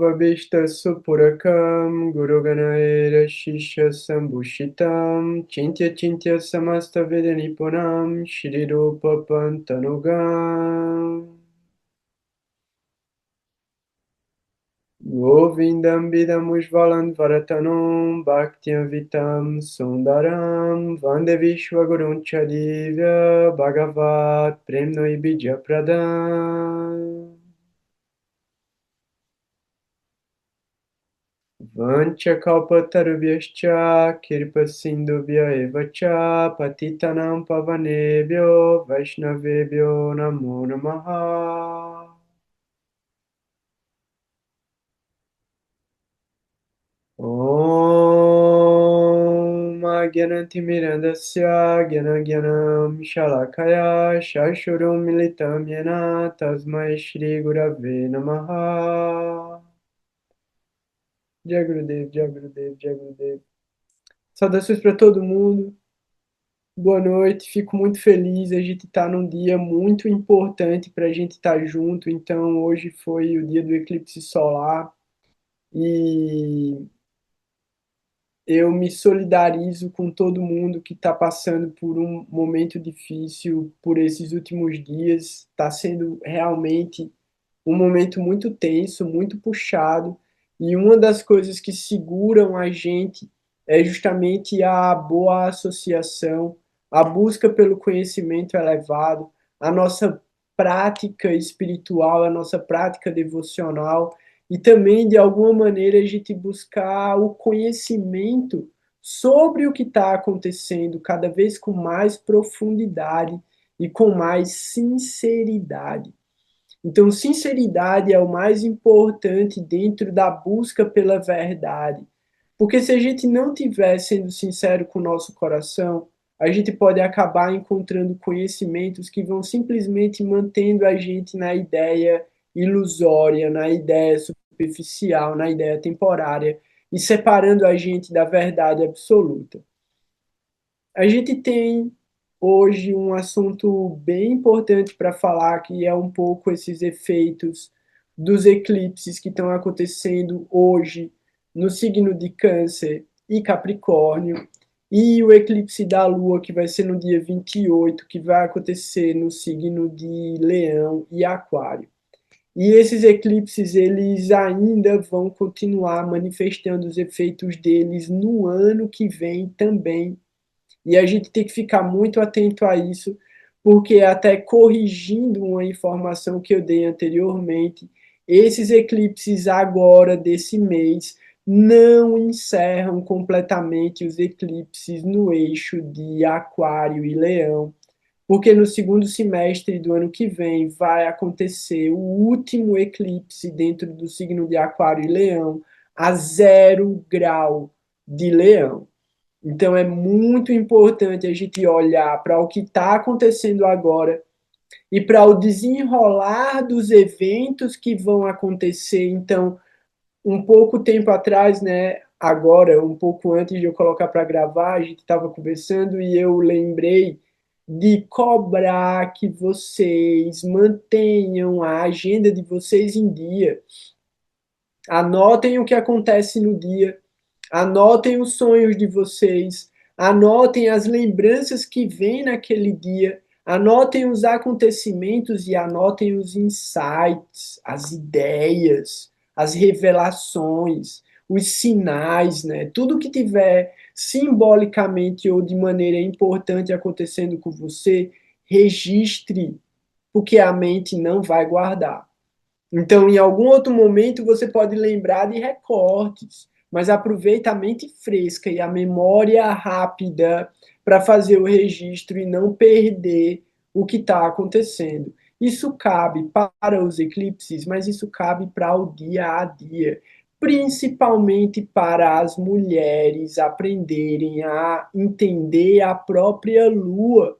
Bhavabhishta Supurakam Guru Ganaera Shisha Sambhushitam Chintya Chintya Samasta Vedanipunam Shri Rupa Pantanugam Govindam Vidam Ujvalan Varatanum Bhaktyam Vitam Sundaram Vande Vishwa Gurun Chadivya Bhagavat Premno Ibidya Pradam Vanchakalpatarubhyascha Kirpasindubhya evacha Patitanam pavanebhyo Vaishnavebhyo namo namaha. Om Agyanantimirandasya Gyanagyanam Shalakaya Shashurum Militam Yena Tasmai Shri Gurave Namaha. Jai Gurudev, Jai Gurudev, Jai Gurudev. Saudações para todo mundo. Boa noite, fico muito feliz. A gente está num dia muito importante para a gente estar junto. Então, hoje foi o dia do eclipse solar e eu me solidarizo com todo mundo que está passando por um momento difícil por esses últimos dias. Está sendo realmente um momento muito tenso, muito puxado, e uma das coisas que seguram a gente é justamente a boa associação, a busca pelo conhecimento elevado, a nossa prática espiritual, a nossa prática devocional, e também, de alguma maneira, a gente buscar o conhecimento sobre o que está acontecendo, cada vez com mais profundidade e com mais sinceridade. Então, sinceridade é o mais importante dentro da busca pela verdade. Porque se a gente não estiver sendo sincero com o nosso coração, a gente pode acabar encontrando conhecimentos que vão simplesmente mantendo a gente na ideia ilusória, na ideia superficial, na ideia temporária e separando a gente da verdade absoluta. A gente tem hoje um assunto bem importante para falar, que é um pouco esses efeitos dos eclipses que estão acontecendo hoje no signo de Câncer e Capricórnio, e o eclipse da Lua, que vai ser no dia 28, que vai acontecer no signo de Leão e Aquário. E esses eclipses, eles ainda vão continuar manifestando os efeitos deles no ano que vem também. E a gente tem que ficar muito atento a isso, porque até corrigindo uma informação que eu dei anteriormente, esses eclipses agora desse mês não encerram completamente os eclipses no eixo de Aquário e Leão, porque no segundo semestre do ano que vem vai acontecer o último eclipse dentro do signo de Aquário e Leão a 0 grau de Leão. Então é muito importante a gente olhar para o que está acontecendo agora e para o desenrolar dos eventos que vão acontecer. Então, um pouco tempo atrás, né, agora, um pouco antes de eu colocar para gravar, a gente estava conversando e eu lembrei de cobrar que vocês mantenham a agenda de vocês em dia. Anotem o que acontece no dia. Anotem os sonhos de vocês, anotem as lembranças que vêm naquele dia, anotem os acontecimentos e anotem os insights, as ideias, as revelações, os sinais, né? Tudo que tiver simbolicamente ou de maneira importante acontecendo com você, registre, porque a mente não vai guardar. Então, em algum outro momento, você pode lembrar de recortes, mas aproveita a mente fresca e a memória rápida para fazer o registro e não perder o que está acontecendo. Isso cabe para os eclipses, mas isso cabe para o dia a dia, principalmente para as mulheres aprenderem a entender a própria lua.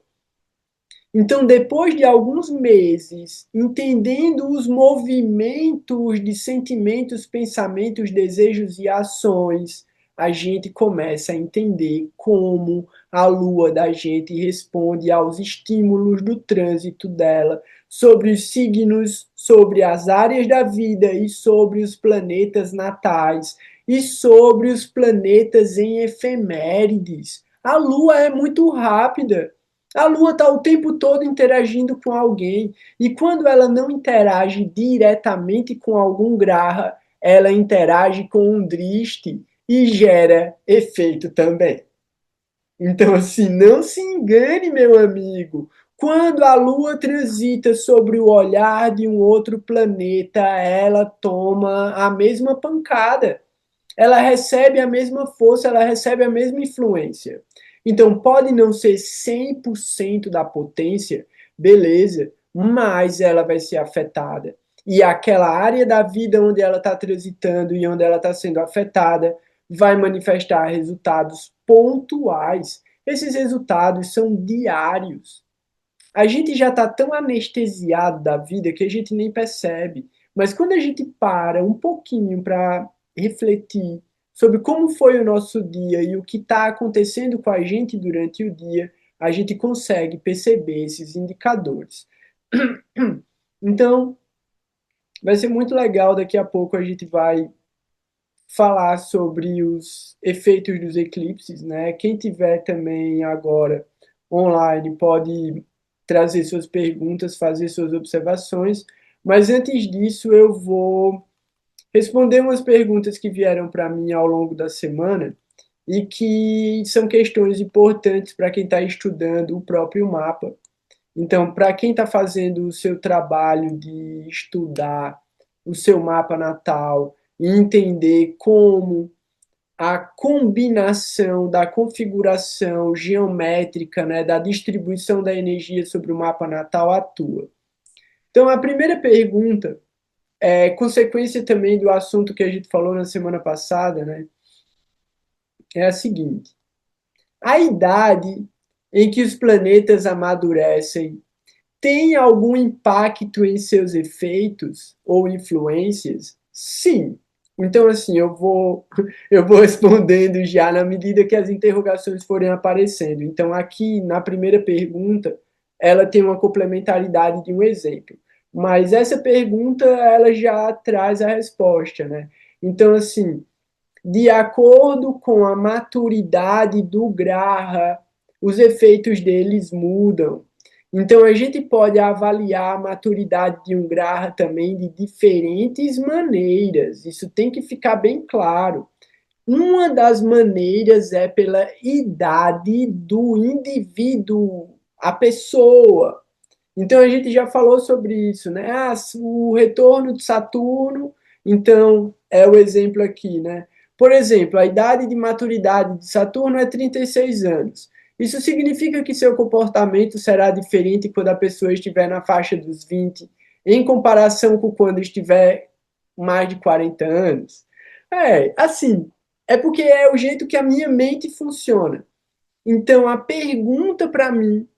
Então, depois de alguns meses, entendendo os movimentos de sentimentos, pensamentos, desejos e ações a gente começa a entender como a lua da gente responde aos estímulos do trânsito dela, sobre os signos, sobre as áreas da vida e sobre os planetas natais e sobre os planetas em efemérides. A lua é muito rápida. A lua está o tempo todo interagindo com alguém. E quando ela não interage diretamente com algum graha, ela interage com um driste e gera efeito também. Então, assim, não se engane, meu amigo. Quando a Lua transita sobre o olhar de um outro planeta, ela toma a mesma pancada. Ela recebe a mesma força, ela recebe a mesma influência. Então, pode não ser 100% da potência, beleza, mas ela vai ser afetada. E aquela área da vida onde ela está transitando e onde ela está sendo afetada vai manifestar resultados pontuais. Esses resultados são diários. A gente já está tão anestesiado da vida que a gente nem percebe. Mas quando a gente para um pouquinho para refletir sobre como foi o nosso dia e o que está acontecendo com a gente durante o dia, a gente consegue perceber esses indicadores. Então, vai ser muito legal. Daqui a pouco a gente vai falar sobre os efeitos dos eclipses, né? Quem tiver também agora online pode trazer suas perguntas, fazer suas observações, mas antes disso eu vou responder umas perguntas que vieram para mim ao longo da semana e que são questões importantes para quem está estudando o próprio mapa. Então, para quem está fazendo o seu trabalho de estudar o seu mapa natal e entender como a combinação da configuração geométrica, né, da distribuição da energia sobre o mapa natal atua. Então, a primeira pergunta é consequência também do assunto que a gente falou na semana passada, né, é a seguinte: a idade em que os planetas amadurecem tem algum impacto em seus efeitos ou influências? Sim. Então, assim, eu vou respondendo já na medida que as interrogações forem aparecendo. Então, aqui na primeira pergunta, ela tem uma complementaridade de um exemplo. Mas essa pergunta, ela já traz a resposta, né? Então, assim, de acordo com a maturidade do graha, os efeitos deles mudam. Então, a gente pode avaliar a maturidade de um graha também de diferentes maneiras. Isso tem que ficar bem claro. Uma das maneiras é pela idade do indivíduo, a pessoa. Então, a gente já falou sobre isso, né? Ah, o retorno de Saturno, então, é o exemplo aqui, né? Por exemplo, a idade de maturidade de Saturno é 36 anos. Isso significa que seu comportamento será diferente quando a pessoa estiver na faixa dos 20, em comparação com quando estiver mais de 40 anos? É, assim, é porque é o jeito que a minha mente funciona. Então, a pergunta para mim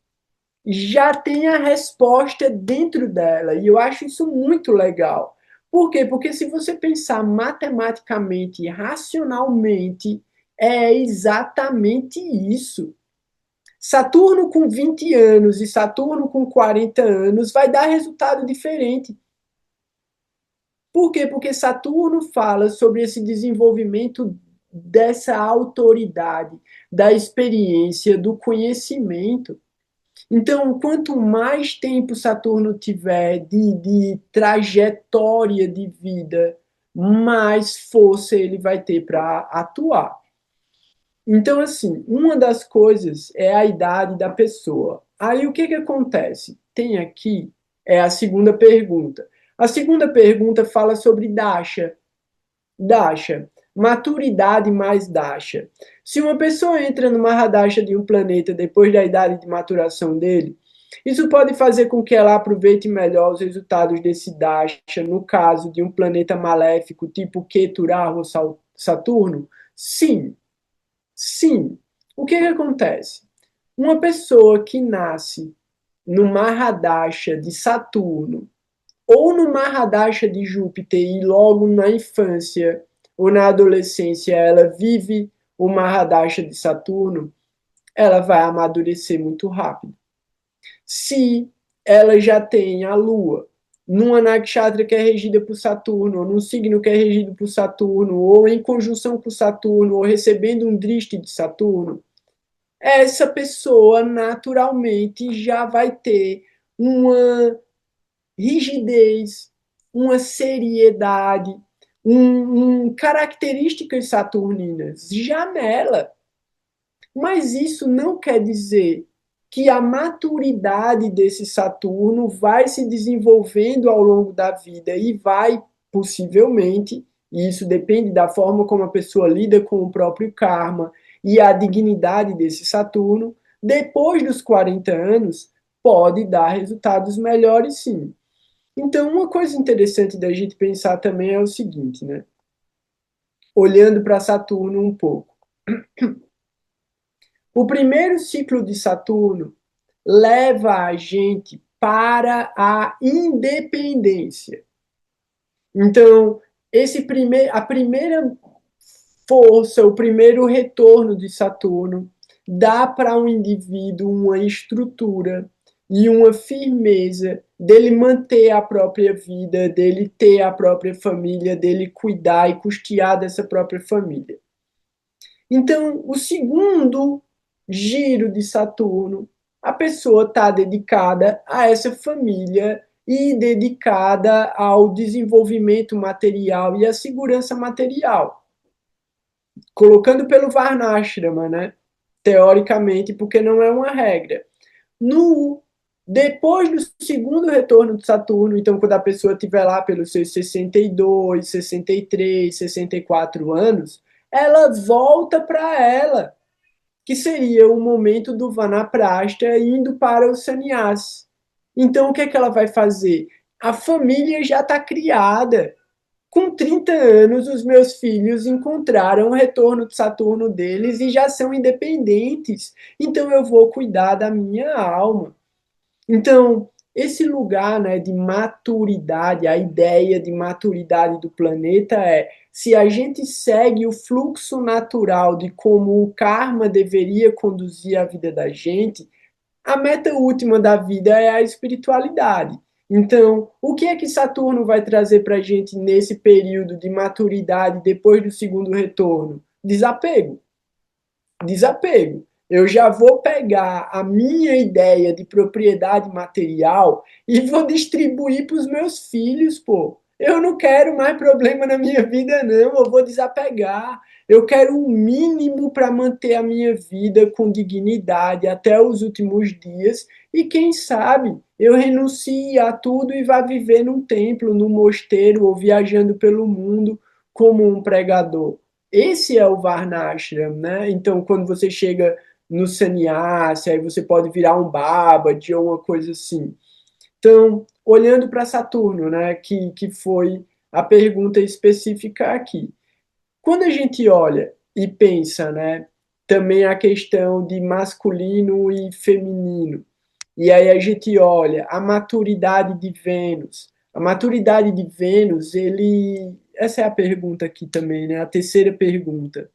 já tem a resposta dentro dela. E eu acho isso muito legal. Por quê? Porque se você pensar matematicamente, racionalmente, é exatamente isso. Saturno com 20 anos e Saturno com 40 anos vai dar resultado diferente. Por quê? Porque Saturno fala sobre esse desenvolvimento dessa autoridade, da experiência, do conhecimento. Então, quanto mais tempo Saturno tiver de trajetória de vida, mais força ele vai ter para atuar. Então, assim, uma das coisas é a idade da pessoa. Aí o que, que acontece? Tem aqui a segunda pergunta. A segunda pergunta fala sobre Dasha. Dasha, maturidade mais Dasha. Se uma pessoa entra numa Radasha de um planeta depois da idade de maturação dele, isso pode fazer com que ela aproveite melhor os resultados desse Dasha, no caso de um planeta maléfico tipo Keturah ou Saturno? Sim, sim. O que, que acontece? Uma pessoa que nasce numa Radasha de Saturno ou numa Radasha de Júpiter e logo na infância ou na adolescência ela vive o Mahadasha de Saturno, ela vai amadurecer muito rápido. Se ela já tem a Lua numa nakshatra que é regida por Saturno, ou num signo que é regido por Saturno, ou em conjunção com Saturno, ou recebendo um drishti de Saturno, essa pessoa naturalmente já vai ter uma rigidez, uma seriedade, características saturninas já nela. Mas isso não quer dizer que a maturidade desse Saturno vai se desenvolvendo ao longo da vida e vai, possivelmente, e isso depende da forma como a pessoa lida com o próprio karma e a dignidade desse Saturno, depois dos 40 anos, pode dar resultados melhores sim. Então, uma coisa interessante da gente pensar também é o seguinte, né? Olhando para Saturno um pouco. O primeiro ciclo de Saturno leva a gente para a independência. Então, a primeira força, o primeiro retorno de Saturno dá para um indivíduo uma estrutura e uma firmeza dele manter a própria vida, dele ter a própria família, dele cuidar e custear dessa própria família. Então, o segundo giro de Saturno, a pessoa está dedicada a essa família e dedicada ao desenvolvimento material e à segurança material. Colocando pelo Varnashrama, né? Teoricamente, porque não é uma regra. Depois do segundo retorno de Saturno, então quando a pessoa estiver lá pelos seus 62, 63, 64 anos, ela volta para ela, que seria o momento do Vanaprastha indo para o Sannyas. Então o que é que ela vai fazer? A família já está criada. Com 30 anos, os meus filhos encontraram o retorno de Saturno deles e já são independentes. Então eu vou cuidar da minha alma. Então, esse lugar, né, de maturidade, a ideia de maturidade do planeta é se a gente segue o fluxo natural de como o karma deveria conduzir a vida da gente, a meta última da vida é a espiritualidade. Então, o que é que Saturno vai trazer para a gente nesse período de maturidade depois do segundo retorno? Desapego. Desapego. Eu já vou pegar a minha ideia de propriedade material e vou distribuir para os meus filhos, pô. Eu não quero mais problema na minha vida, não. Eu vou desapegar. Eu quero o mínimo para manter a minha vida com dignidade até os últimos dias. E quem sabe eu renuncie a tudo e vá viver num templo, num mosteiro ou viajando pelo mundo como um pregador. Esse é o Varnashram, né? Então, quando você chega no sannyasa, aí você pode virar um Babaji ou uma coisa assim. Então, olhando para Saturno, né, que foi a pergunta específica aqui. Quando a gente olha e pensa, né, também a questão de masculino e feminino, e aí a gente olha a maturidade de Vênus. A maturidade de Vênus, ele. Essa é a pergunta aqui também, né? A terceira pergunta.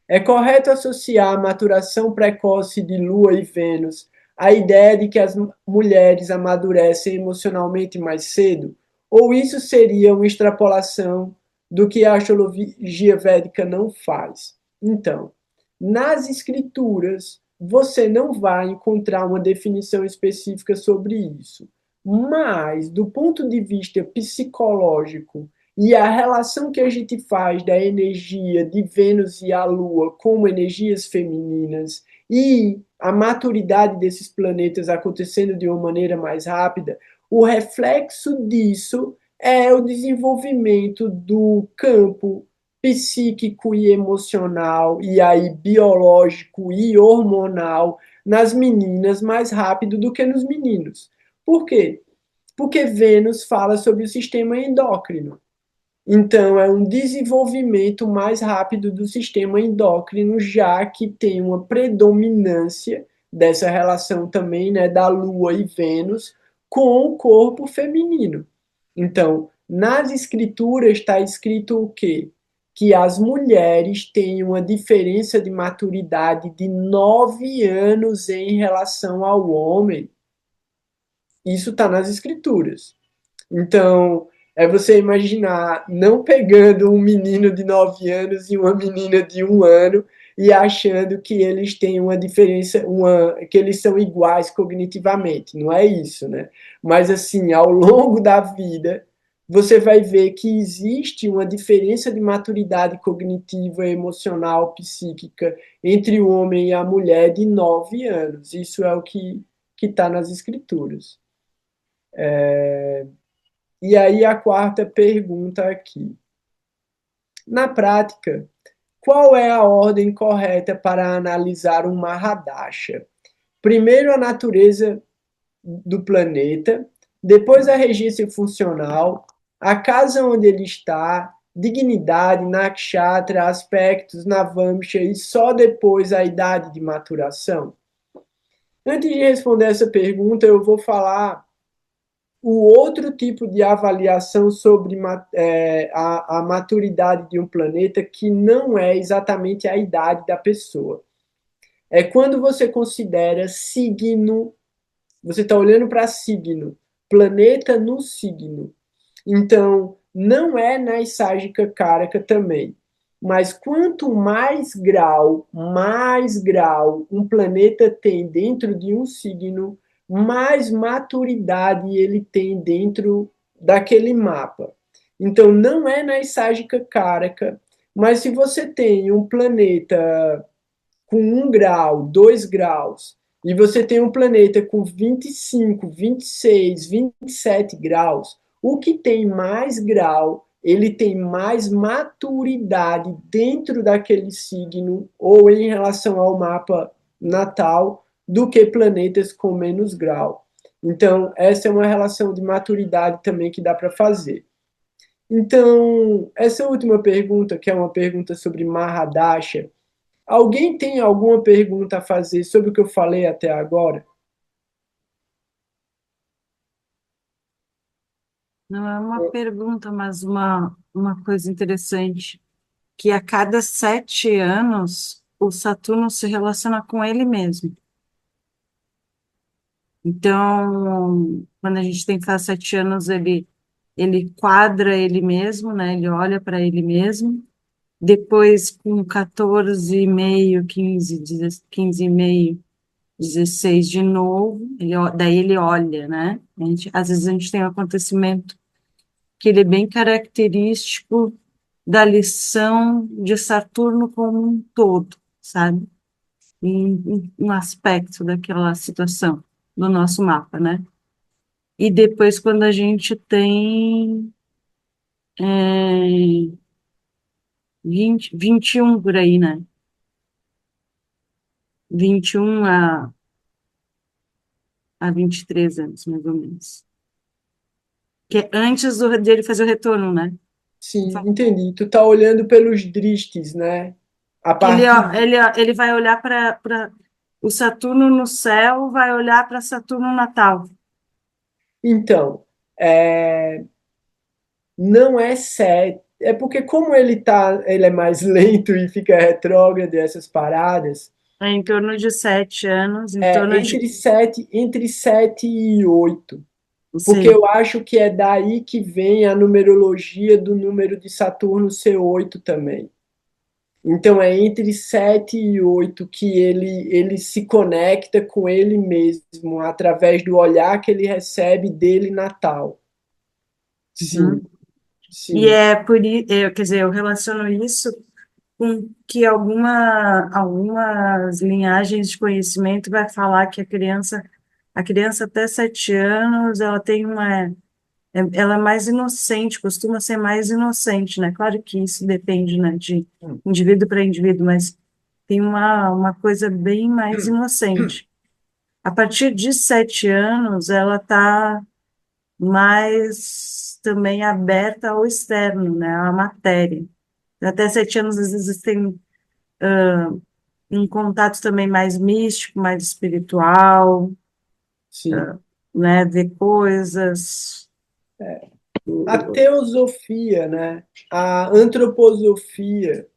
É correto associar a maturação precoce de Lua e Vênus à ideia de que as mulheres amadurecem emocionalmente mais cedo? Ou isso seria uma extrapolação do que a astrologia védica não faz? Então, nas escrituras, você não vai encontrar uma definição específica sobre isso. Mas, do ponto de vista psicológico, e a relação que a gente faz da energia de Vênus e a Lua como energias femininas e a maturidade desses planetas acontecendo de uma maneira mais rápida, o reflexo disso é o desenvolvimento do campo psíquico e emocional, e aí biológico e hormonal nas meninas mais rápido do que nos meninos. Por quê? Porque Vênus fala sobre o sistema endócrino. Então, é um desenvolvimento mais rápido do sistema endócrino, já que tem uma predominância dessa relação também, né, da Lua e Vênus com o corpo feminino. Então, nas escrituras está escrito o quê? que as mulheres têm uma diferença de maturidade de 9 anos em relação ao homem. Isso está nas escrituras. Então, é você imaginar não pegando um menino de 9 anos e uma menina de 1 ano e achando que eles têm uma diferença, que eles são iguais cognitivamente. Não é isso, né? Mas assim, ao longo da vida, você vai ver que existe uma diferença de maturidade cognitiva, emocional, psíquica entre o homem e a mulher de 9 anos. Isso é o que está nas escrituras. E aí a quarta pergunta aqui. Na prática, qual é a ordem correta para analisar um Mahadasha? Primeiro a natureza do planeta, depois a regência funcional, a casa onde ele está, dignidade, nakshatra, aspectos, navamsha e só depois a idade de maturação? Antes de responder essa pergunta, eu vou falar o outro tipo de avaliação sobre a maturidade de um planeta, que não é exatamente a idade da pessoa. É quando você considera signo, você está olhando para signo, planeta no signo. Então, não é na Ságica Caraca também. Mas quanto mais grau um planeta tem dentro de um signo, mais maturidade ele tem dentro daquele mapa. Então, não é na Ságica Caraca, mas se você tem um planeta com 1 grau, 2 graus, e você tem um planeta com 25, 26, 27 graus, o que tem mais grau, ele tem mais maturidade dentro daquele signo ou em relação ao mapa natal do que planetas com menos grau. Então, essa é uma relação de maturidade também que dá para fazer. Então, essa última pergunta, que é uma pergunta sobre Mahadasha, alguém tem alguma pergunta a fazer sobre o que eu falei até agora? Não é uma pergunta, mas uma coisa interessante, que a cada 7 anos o Saturno se relaciona com ele mesmo. Então, quando a gente tem que fazer 7 anos, ele quadra ele mesmo, né? Ele olha para ele mesmo. Depois, com 14,5, 15, 15,5, 16 de novo, daí ele olha, né? Às vezes a gente tem um acontecimento que ele é bem característico da lição de Saturno como um todo, sabe? Um aspecto daquela situação do nosso mapa, né? E depois, quando a gente tem 21 por aí, né? 21 a 23 anos, mais ou menos. Que é antes dele fazer o retorno, né? Sim, entendi. Tu tá olhando pelos dristes, né? A Que partir. ele vai olhar para o Saturno no céu, vai olhar para Saturno natal. Então, não é certo. É porque como ele é mais lento e fica retrógrado e essas paradas, É em torno de 7 anos, em torno de, entre 7 e 8. Porque sim, eu acho que é daí que vem a numerologia do número de Saturno ser 8 também. Então é entre 7 e 8 que ele se conecta com ele mesmo, através do olhar que ele recebe dele natal. uhum. Sim, E sim. é por isso, quer dizer, eu relaciono isso com que algumas linhagens de conhecimento vai falar que a criança até 7 anos, ela é mais inocente, costuma ser mais inocente, né? Claro que isso depende, né, de indivíduo para indivíduo, mas tem uma coisa bem mais inocente. A partir de 7 anos, ela está mais também aberta ao externo, né, à matéria. Até 7 anos, às vezes, tem um contato também mais místico, mais espiritual, Sim. né, ver coisas. A teosofia, né? A antroposofia,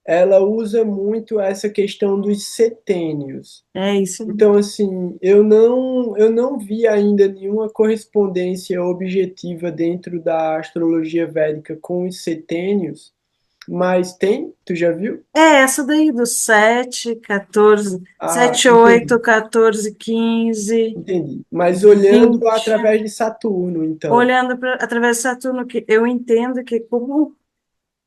ela usa muito essa questão dos setênios. É isso. Então, assim, eu não vi ainda nenhuma correspondência objetiva dentro da astrologia védica com os setênios, mas tem? Tu já viu? É essa daí do 7, 14, Ah, 7, 8, entendi, 14, 15, entendi. Mas olhando 20. através de Saturno, então. Olhando através de Saturno, que eu entendo que como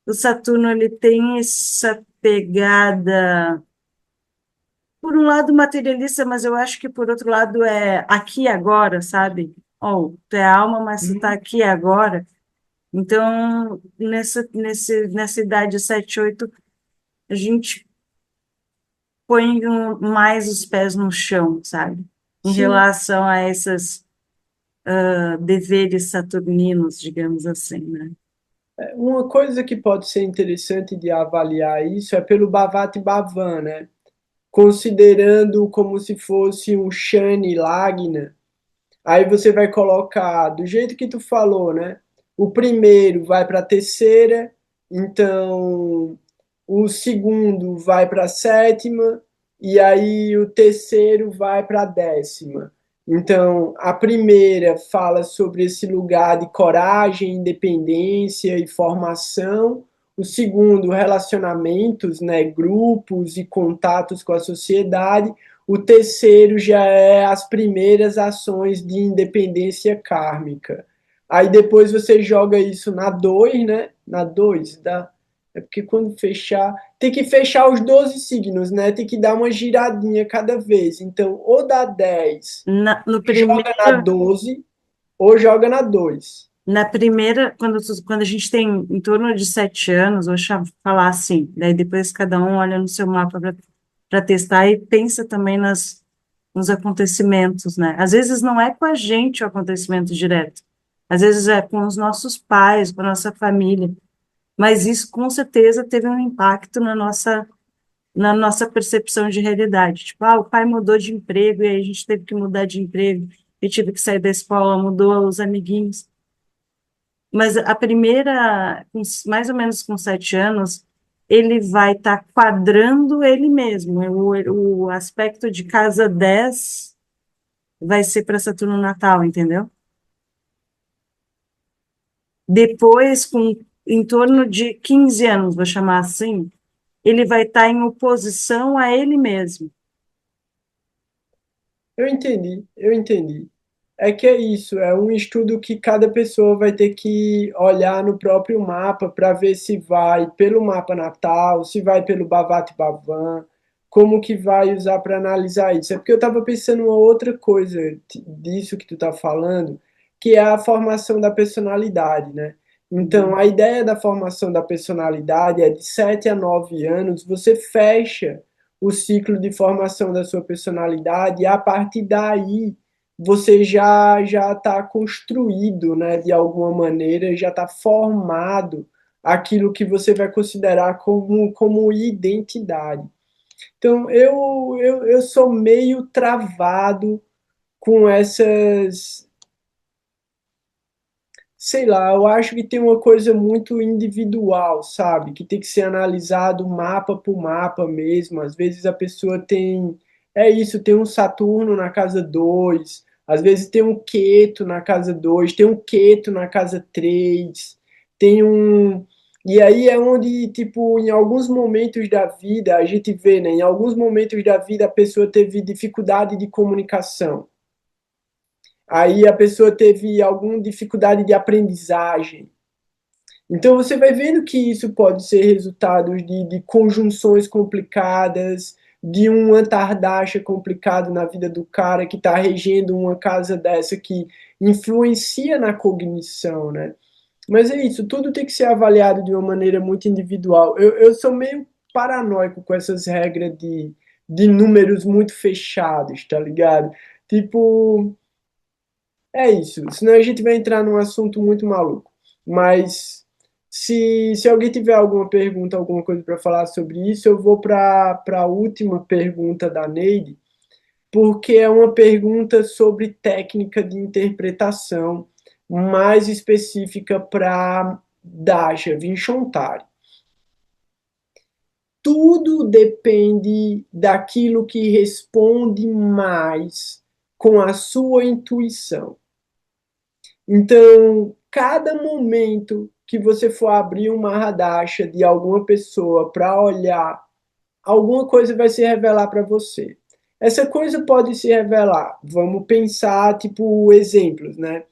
o Saturno ele tem essa pegada, por um lado materialista, mas eu acho que por outro lado é aqui e agora, sabe? Oh, tu é alma, mas tu tá Uhum. aqui e agora. Então, nessa idade 7, 8, a gente põe mais os pés no chão, sabe? Em Sim, relação a esses deveres saturninos, digamos assim, né? uma coisa que pode ser interessante de avaliar isso é pelo Bhavati Bhavan, né? Considerando como se fosse um Shani Lagna. Aí você vai colocar do jeito que tu falou, né? O primeiro vai para a terceira, então o segundo vai para a sétima, e aí o terceiro vai para a décima. Então, a primeira fala sobre esse lugar de coragem, independência e formação. O segundo, relacionamentos, né, grupos e contatos com a sociedade. O terceiro já é as primeiras ações de independência kármica. Aí depois você joga isso na 2, né? Na 2 dá. É porque quando fechar, tem que fechar os 12 signos, né? Tem que dar uma giradinha cada vez. Então, ou dá 10, No joga na primeiro, 12, ou joga na 2. na primeira, quando a gente tem em torno de 7 anos, vou falar assim, daí depois cada um olha no seu mapa para testar e pensa também nos acontecimentos, né? Às vezes não é com a gente o acontecimento direto, às vezes é com os nossos pais, com a nossa família, mas isso com certeza teve um impacto na nossa percepção de realidade. Tipo, o pai mudou de emprego e aí a gente teve que mudar de emprego, e tive que sair da escola, mudou os amiguinhos. Mas a primeira, mais ou menos com 7 anos, ele vai estar quadrando ele mesmo. O aspecto de casa 10 vai ser para Saturno natal, entendeu? Depois, em torno de 15 anos, vou chamar assim, ele vai estar em oposição a ele mesmo. Eu entendi, eu entendi. É que é isso, é um estudo que cada pessoa vai ter que olhar no próprio mapa para ver se vai pelo mapa natal, se vai pelo Bhavati Bhavan, como que vai usar para analisar isso. É porque eu estava pensando uma outra coisa disso que tu está falando, que é a formação da personalidade, né? Então, Uhum. a ideia da formação da personalidade é de 7 a 9 anos, você fecha o ciclo de formação da sua personalidade e a partir daí você já está construído, né, de alguma maneira, já está formado aquilo que você vai considerar como identidade. Então, eu sou meio travado com essas, sei lá, eu acho que tem uma coisa muito individual, sabe? Que tem que ser analisado mapa por mapa mesmo. Às vezes a pessoa tem. É isso, tem um Saturno na casa 2, às vezes tem um Queto na casa 2, tem um Queto na casa 3, tem um. E aí é onde, tipo, em alguns momentos da vida, a gente vê, né? Em alguns momentos da vida a pessoa teve dificuldade de comunicação. Aí a pessoa teve alguma dificuldade de aprendizagem. Então você vai vendo que isso pode ser resultado de conjunções complicadas, de um antardasha complicado na vida do cara que está regendo uma casa dessa que influencia na cognição, né? Mas é isso, tudo tem que ser avaliado de uma maneira muito individual. Eu sou meio paranoico com essas regras de números muito fechados, tá ligado? Tipo, é isso, senão a gente vai entrar num assunto muito maluco. Mas se alguém tiver alguma pergunta, alguma coisa para falar sobre isso, eu vou para a última pergunta da Neide, porque é uma pergunta sobre técnica de interpretação mais específica para Dasha, Vinchontari. Tudo depende daquilo que responde mais com a sua intuição. Então, cada momento que você for abrir uma Hadasha de alguma pessoa para olhar, alguma coisa vai se revelar para você. Essa coisa pode se revelar. Vamos pensar, tipo, exemplos, né?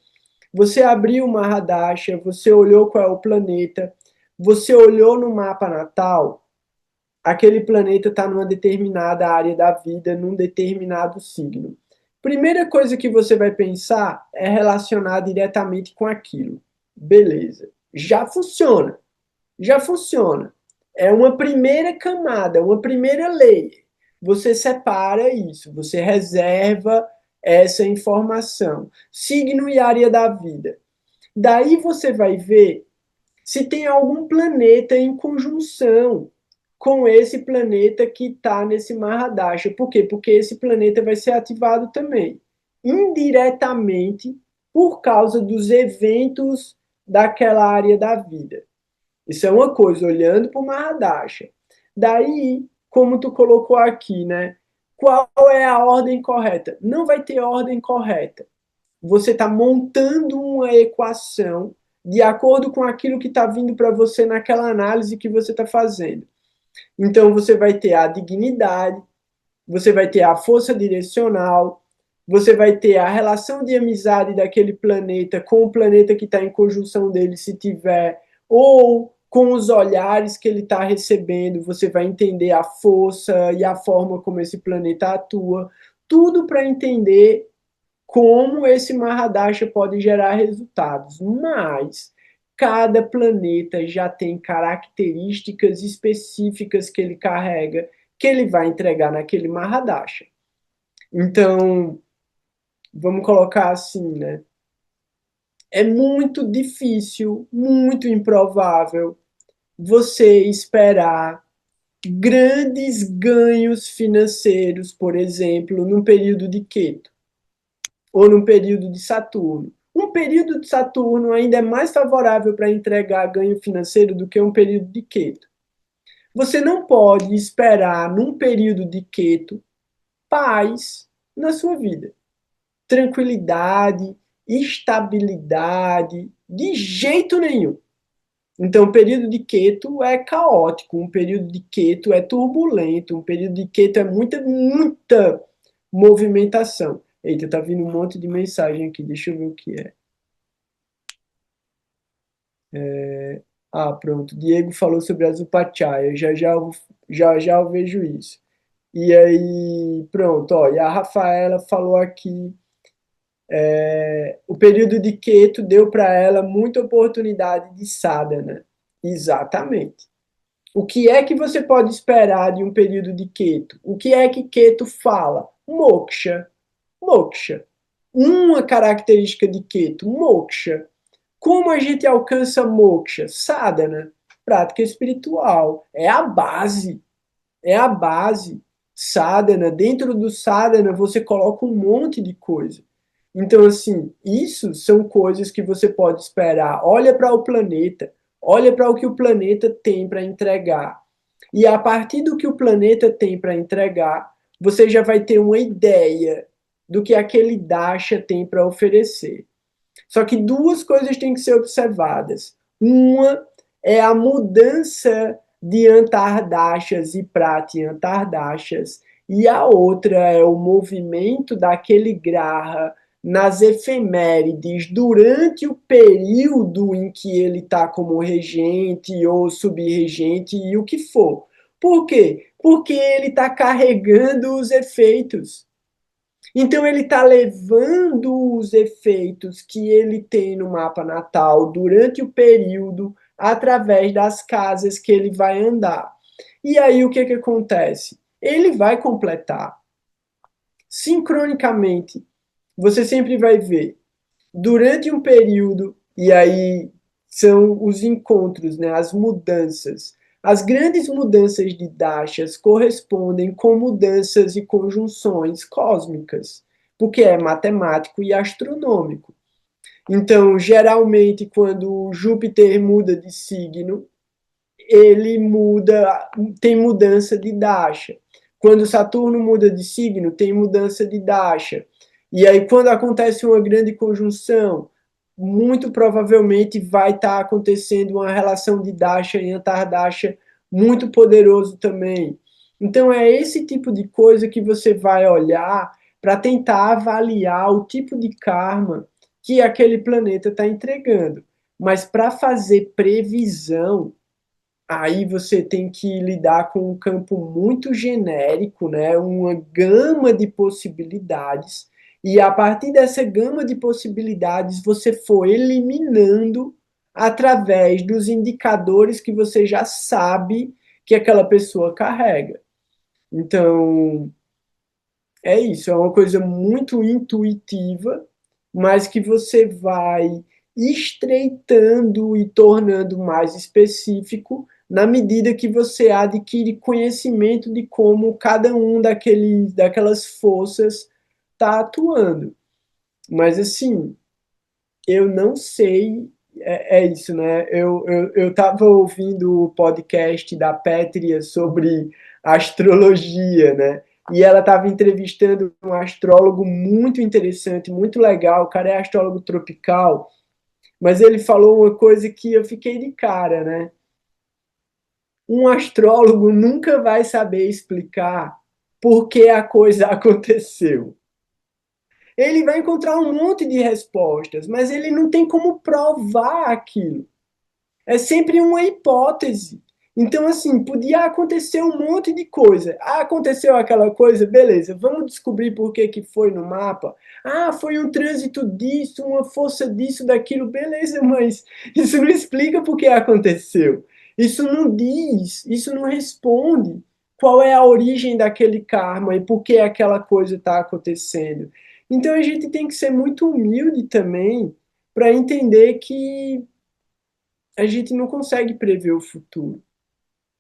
Você abriu uma Hadasha, você olhou qual é o planeta, você olhou no mapa natal, aquele planeta está numa determinada área da vida, num determinado signo. Primeira coisa que você vai pensar é relacionar diretamente com aquilo. Beleza. Já funciona. Já funciona. É uma primeira camada, uma primeira lei. Você separa isso, você reserva essa informação. Signo e área da vida. Daí você vai ver se tem algum planeta em conjunção com esse planeta que está nesse Mahadasha. Por quê? Porque esse planeta vai ser ativado também, indiretamente, por causa dos eventos daquela área da vida. Isso é uma coisa, olhando para o Mahadasha. Daí, como tu colocou aqui, né? Qual é a ordem correta? Não vai ter ordem correta. Você está montando uma equação de acordo com aquilo que está vindo para você naquela análise que você está fazendo. Então, você vai ter a dignidade, você vai ter a força direcional, você vai ter a relação de amizade daquele planeta com o planeta que está em conjunção dele, se tiver, ou com os olhares que ele está recebendo, você vai entender a força e a forma como esse planeta atua. Tudo para entender como esse Mahadasha pode gerar resultados, mas cada planeta já tem características específicas que ele carrega, que ele vai entregar naquele Mahadasha. Então, vamos colocar assim, né? É muito difícil, muito improvável você esperar grandes ganhos financeiros, por exemplo, num período de Keto ou num período de Saturno. Um período de Saturno ainda é mais favorável para entregar ganho financeiro do que um período de Keto. Você não pode esperar, num período de Keto, paz na sua vida. Tranquilidade, estabilidade, de jeito nenhum. Então, o período de Keto é caótico, um período de Keto é turbulento, um período de Keto é muita movimentação. Eita, tá vindo um monte de mensagem aqui, deixa eu ver o que é. Ah, pronto. Diego falou sobre as Upachayas. Já eu vejo isso. E aí, pronto, ó. E a Rafaela falou aqui. O período de Keto deu para ela muita oportunidade de sadhana. Exatamente. O que é que você pode esperar de um período de Keto? O que é que Keto fala? Moksha. Moksha. Uma característica de Keto, moksha. Como a gente alcança moksha? Sadhana, prática espiritual. É a base. É a base. Sadhana, dentro do sadhana você coloca um monte de coisa. Então, assim, isso são coisas que você pode esperar. Olha para o planeta, olha para o que o planeta tem para entregar. E a partir do que o planeta tem para entregar, você já vai ter uma ideia do que aquele Dasha tem para oferecer. Só que duas coisas têm que ser observadas. Uma é a mudança de antardashas e prati-antardashas, e a outra é o movimento daquele graha nas efemérides durante o período em que ele está como regente ou subregente e o que for. Por quê? Porque ele está carregando os efeitos. Então ele está levando os efeitos que ele tem no mapa natal durante o período através das casas que ele vai andar. E aí o que, que acontece? Ele vai completar. Sincronicamente, você sempre vai ver, durante um período, e aí são os encontros, né, as mudanças. As grandes mudanças de Dashas correspondem com mudanças e conjunções cósmicas, porque é matemático e astronômico. Então, geralmente, quando Júpiter muda de signo, ele muda, tem mudança de dasha. Quando Saturno muda de signo, tem mudança de dasha. E aí, quando acontece uma grande conjunção, muito provavelmente vai estar acontecendo uma relação de dasha e antardasha muito poderoso também. Então, é esse tipo de coisa que você vai olhar para tentar avaliar o tipo de karma que aquele planeta está entregando. Mas para fazer previsão, aí você tem que lidar com um campo muito genérico, né? Uma gama de possibilidades. E a partir dessa gama de possibilidades, você for eliminando através dos indicadores que você já sabe que aquela pessoa carrega. Então, é isso, é uma coisa muito intuitiva, mas que você vai estreitando e tornando mais específico na medida que você adquire conhecimento de como cada um daquelas forças está atuando. Mas assim, eu não sei, é isso, né? Eu tava ouvindo o podcast da Pétria sobre astrologia, né? E ela estava entrevistando um astrólogo muito interessante, muito legal. O cara é astrólogo tropical, mas ele falou uma coisa que eu fiquei de cara, né? Um astrólogo nunca vai saber explicar por que a coisa aconteceu. Ele vai encontrar um monte de respostas, mas ele não tem como provar aquilo. É sempre uma hipótese. Então, assim, podia acontecer um monte de coisa. Ah, aconteceu aquela coisa, beleza, vamos descobrir por que que foi no mapa. Ah, foi um trânsito disso, uma força disso, daquilo, beleza, mas isso não explica por que aconteceu. Isso não diz, isso não responde qual é a origem daquele karma e por que aquela coisa está acontecendo. Então a gente tem que ser muito humilde também para entender que a gente não consegue prever o futuro.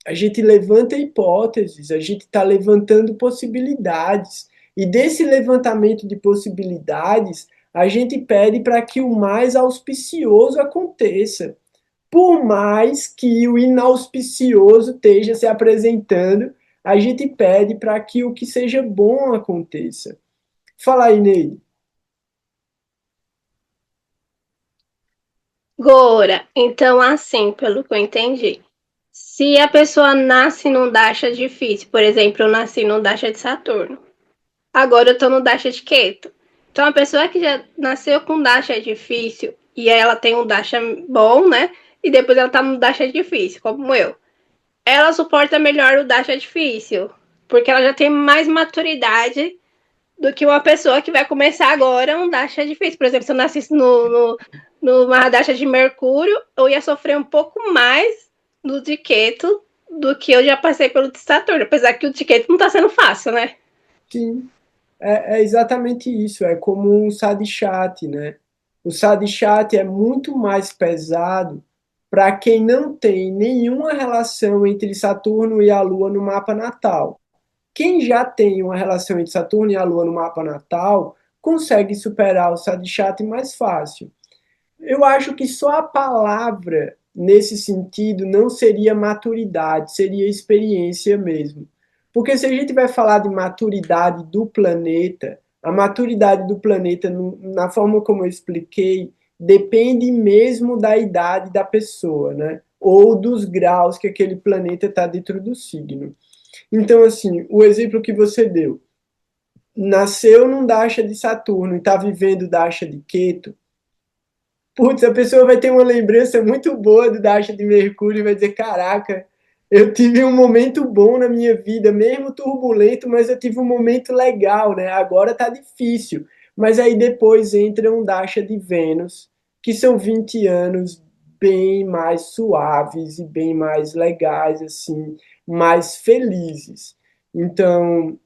A gente levanta hipóteses, a gente está levantando possibilidades. E desse levantamento de possibilidades, a gente pede para que o mais auspicioso aconteça. Por mais que o inauspicioso esteja se apresentando, a gente pede para que o que seja bom aconteça. Fala aí, Neide. Gora, então assim, pelo que eu entendi, se a pessoa nasce num Dasha difícil, por exemplo, eu nasci num Dasha de Saturno, agora eu tô no Dasha de Ketu. Então a pessoa que já nasceu com Dasha difícil e ela tem um Dasha bom, né? E depois ela tá no Dasha difícil, como eu. Ela suporta melhor o Dasha difícil, porque ela já tem mais maturidade do que uma pessoa que vai começar agora um Dasha difícil. Por exemplo, se eu nascesse numa Dasha de Mercúrio, eu ia sofrer um pouco mais no de Keto do que eu já passei pelo de Saturno. Apesar que o de Keto não tá sendo fácil, né? Sim, é exatamente isso. É como um sadichat, né? O sadichat é muito mais pesado para quem não tem nenhuma relação entre Saturno e a Lua no mapa natal. Quem já tem uma relação entre Saturno e a Lua no mapa natal consegue superar o sadichat mais fácil. Eu acho que só a palavra nesse sentido não seria maturidade, seria experiência mesmo. Porque se a gente vai falar de maturidade do planeta, a maturidade do planeta, na forma como eu expliquei, depende mesmo da idade da pessoa, né? Ou dos graus que aquele planeta está dentro do signo. Então, assim, o exemplo que você deu, nasceu num Dasha de Saturno e está vivendo Dasha de Keto, putz, a pessoa vai ter uma lembrança muito boa do Dasha de Mercúrio e vai dizer: caraca, eu tive um momento bom na minha vida, mesmo turbulento, mas eu tive um momento legal, né? Agora tá difícil. Mas aí depois entra um Dasha de Vênus, que são 20 anos bem mais suaves e bem mais legais, assim, mais felizes. Então,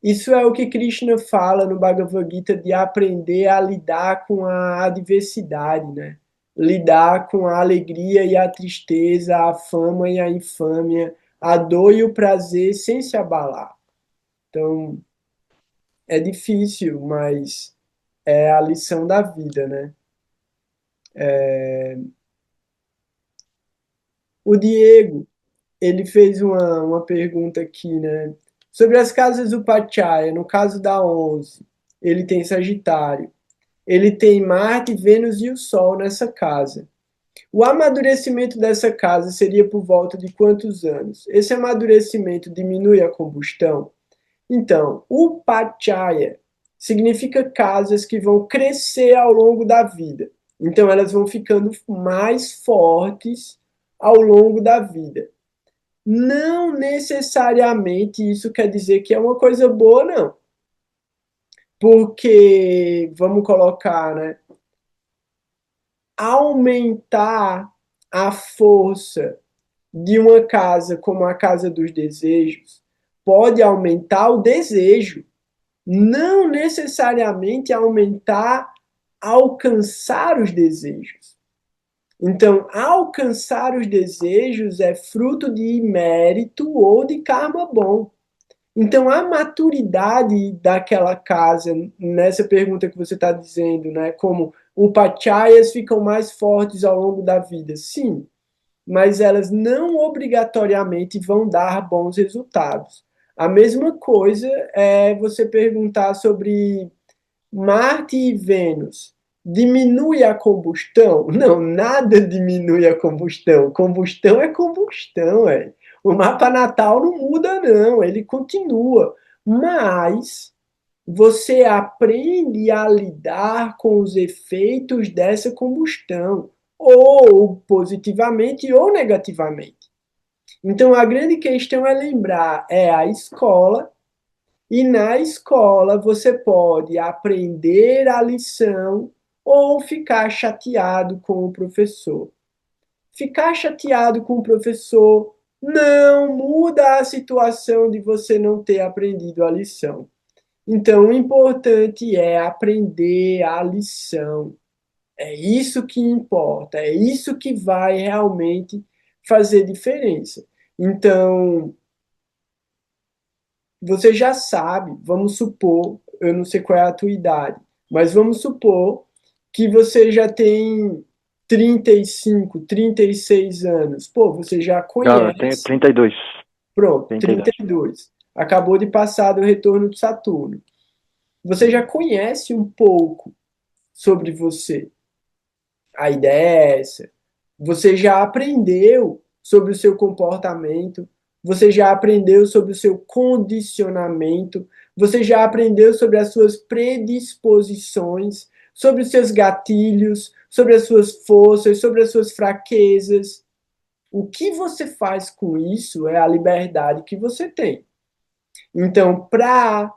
isso é o que Krishna fala no Bhagavad Gita de aprender a lidar com a adversidade, né? Lidar com a alegria e a tristeza, a fama e a infâmia, a dor e o prazer sem se abalar. Então, é difícil, mas é a lição da vida, né? O Diego, ele fez uma pergunta aqui, né? Sobre as casas do Pachaya, no caso da 11, ele tem Sagitário. Ele tem Marte, Vênus e o Sol nessa casa. O amadurecimento dessa casa seria por volta de quantos anos? Esse amadurecimento diminui a combustão? Então, o Pachaya significa casas que vão crescer ao longo da vida. Então, elas vão ficando mais fortes ao longo da vida. Não necessariamente isso quer dizer que é uma coisa boa, não. Porque, vamos colocar, né? Aumentar a força de uma casa como a casa dos desejos pode aumentar o desejo, não necessariamente aumentar, alcançar os desejos. Então, alcançar os desejos é fruto de mérito ou de karma bom. Então, a maturidade daquela casa, nessa pergunta que você está dizendo, né, como o Pachayas ficam mais fortes ao longo da vida, sim, mas elas não obrigatoriamente vão dar bons resultados. A mesma coisa é você perguntar sobre Marte e Vênus. Diminui a combustão? Não, nada diminui a combustão. Combustão é combustão, é. O mapa natal não muda, não, ele continua. Mas você aprende a lidar com os efeitos dessa combustão, ou positivamente ou negativamente. Então a grande questão é lembrar, é a escola, e na escola você pode aprender a lição ou ficar chateado com o professor. Ficar chateado com o professor não muda a situação de você não ter aprendido a lição. Então, o importante é aprender a lição. É isso que importa, é isso que vai realmente fazer diferença. Então, você já sabe, vamos supor, eu não sei qual é a tua idade, mas vamos supor que você já tem 35, 36 anos. Pô, você já Não, eu tenho conhece. 32. Pronto, 32. 32. Acabou de passar do retorno de Saturno. Você já conhece um pouco sobre você. A ideia é essa. Você já aprendeu sobre o seu comportamento, você já aprendeu sobre o seu condicionamento, você já aprendeu sobre as suas predisposições, sobre os seus gatilhos, sobre as suas forças, sobre as suas fraquezas. O que você faz com isso é a liberdade que você tem. Então, para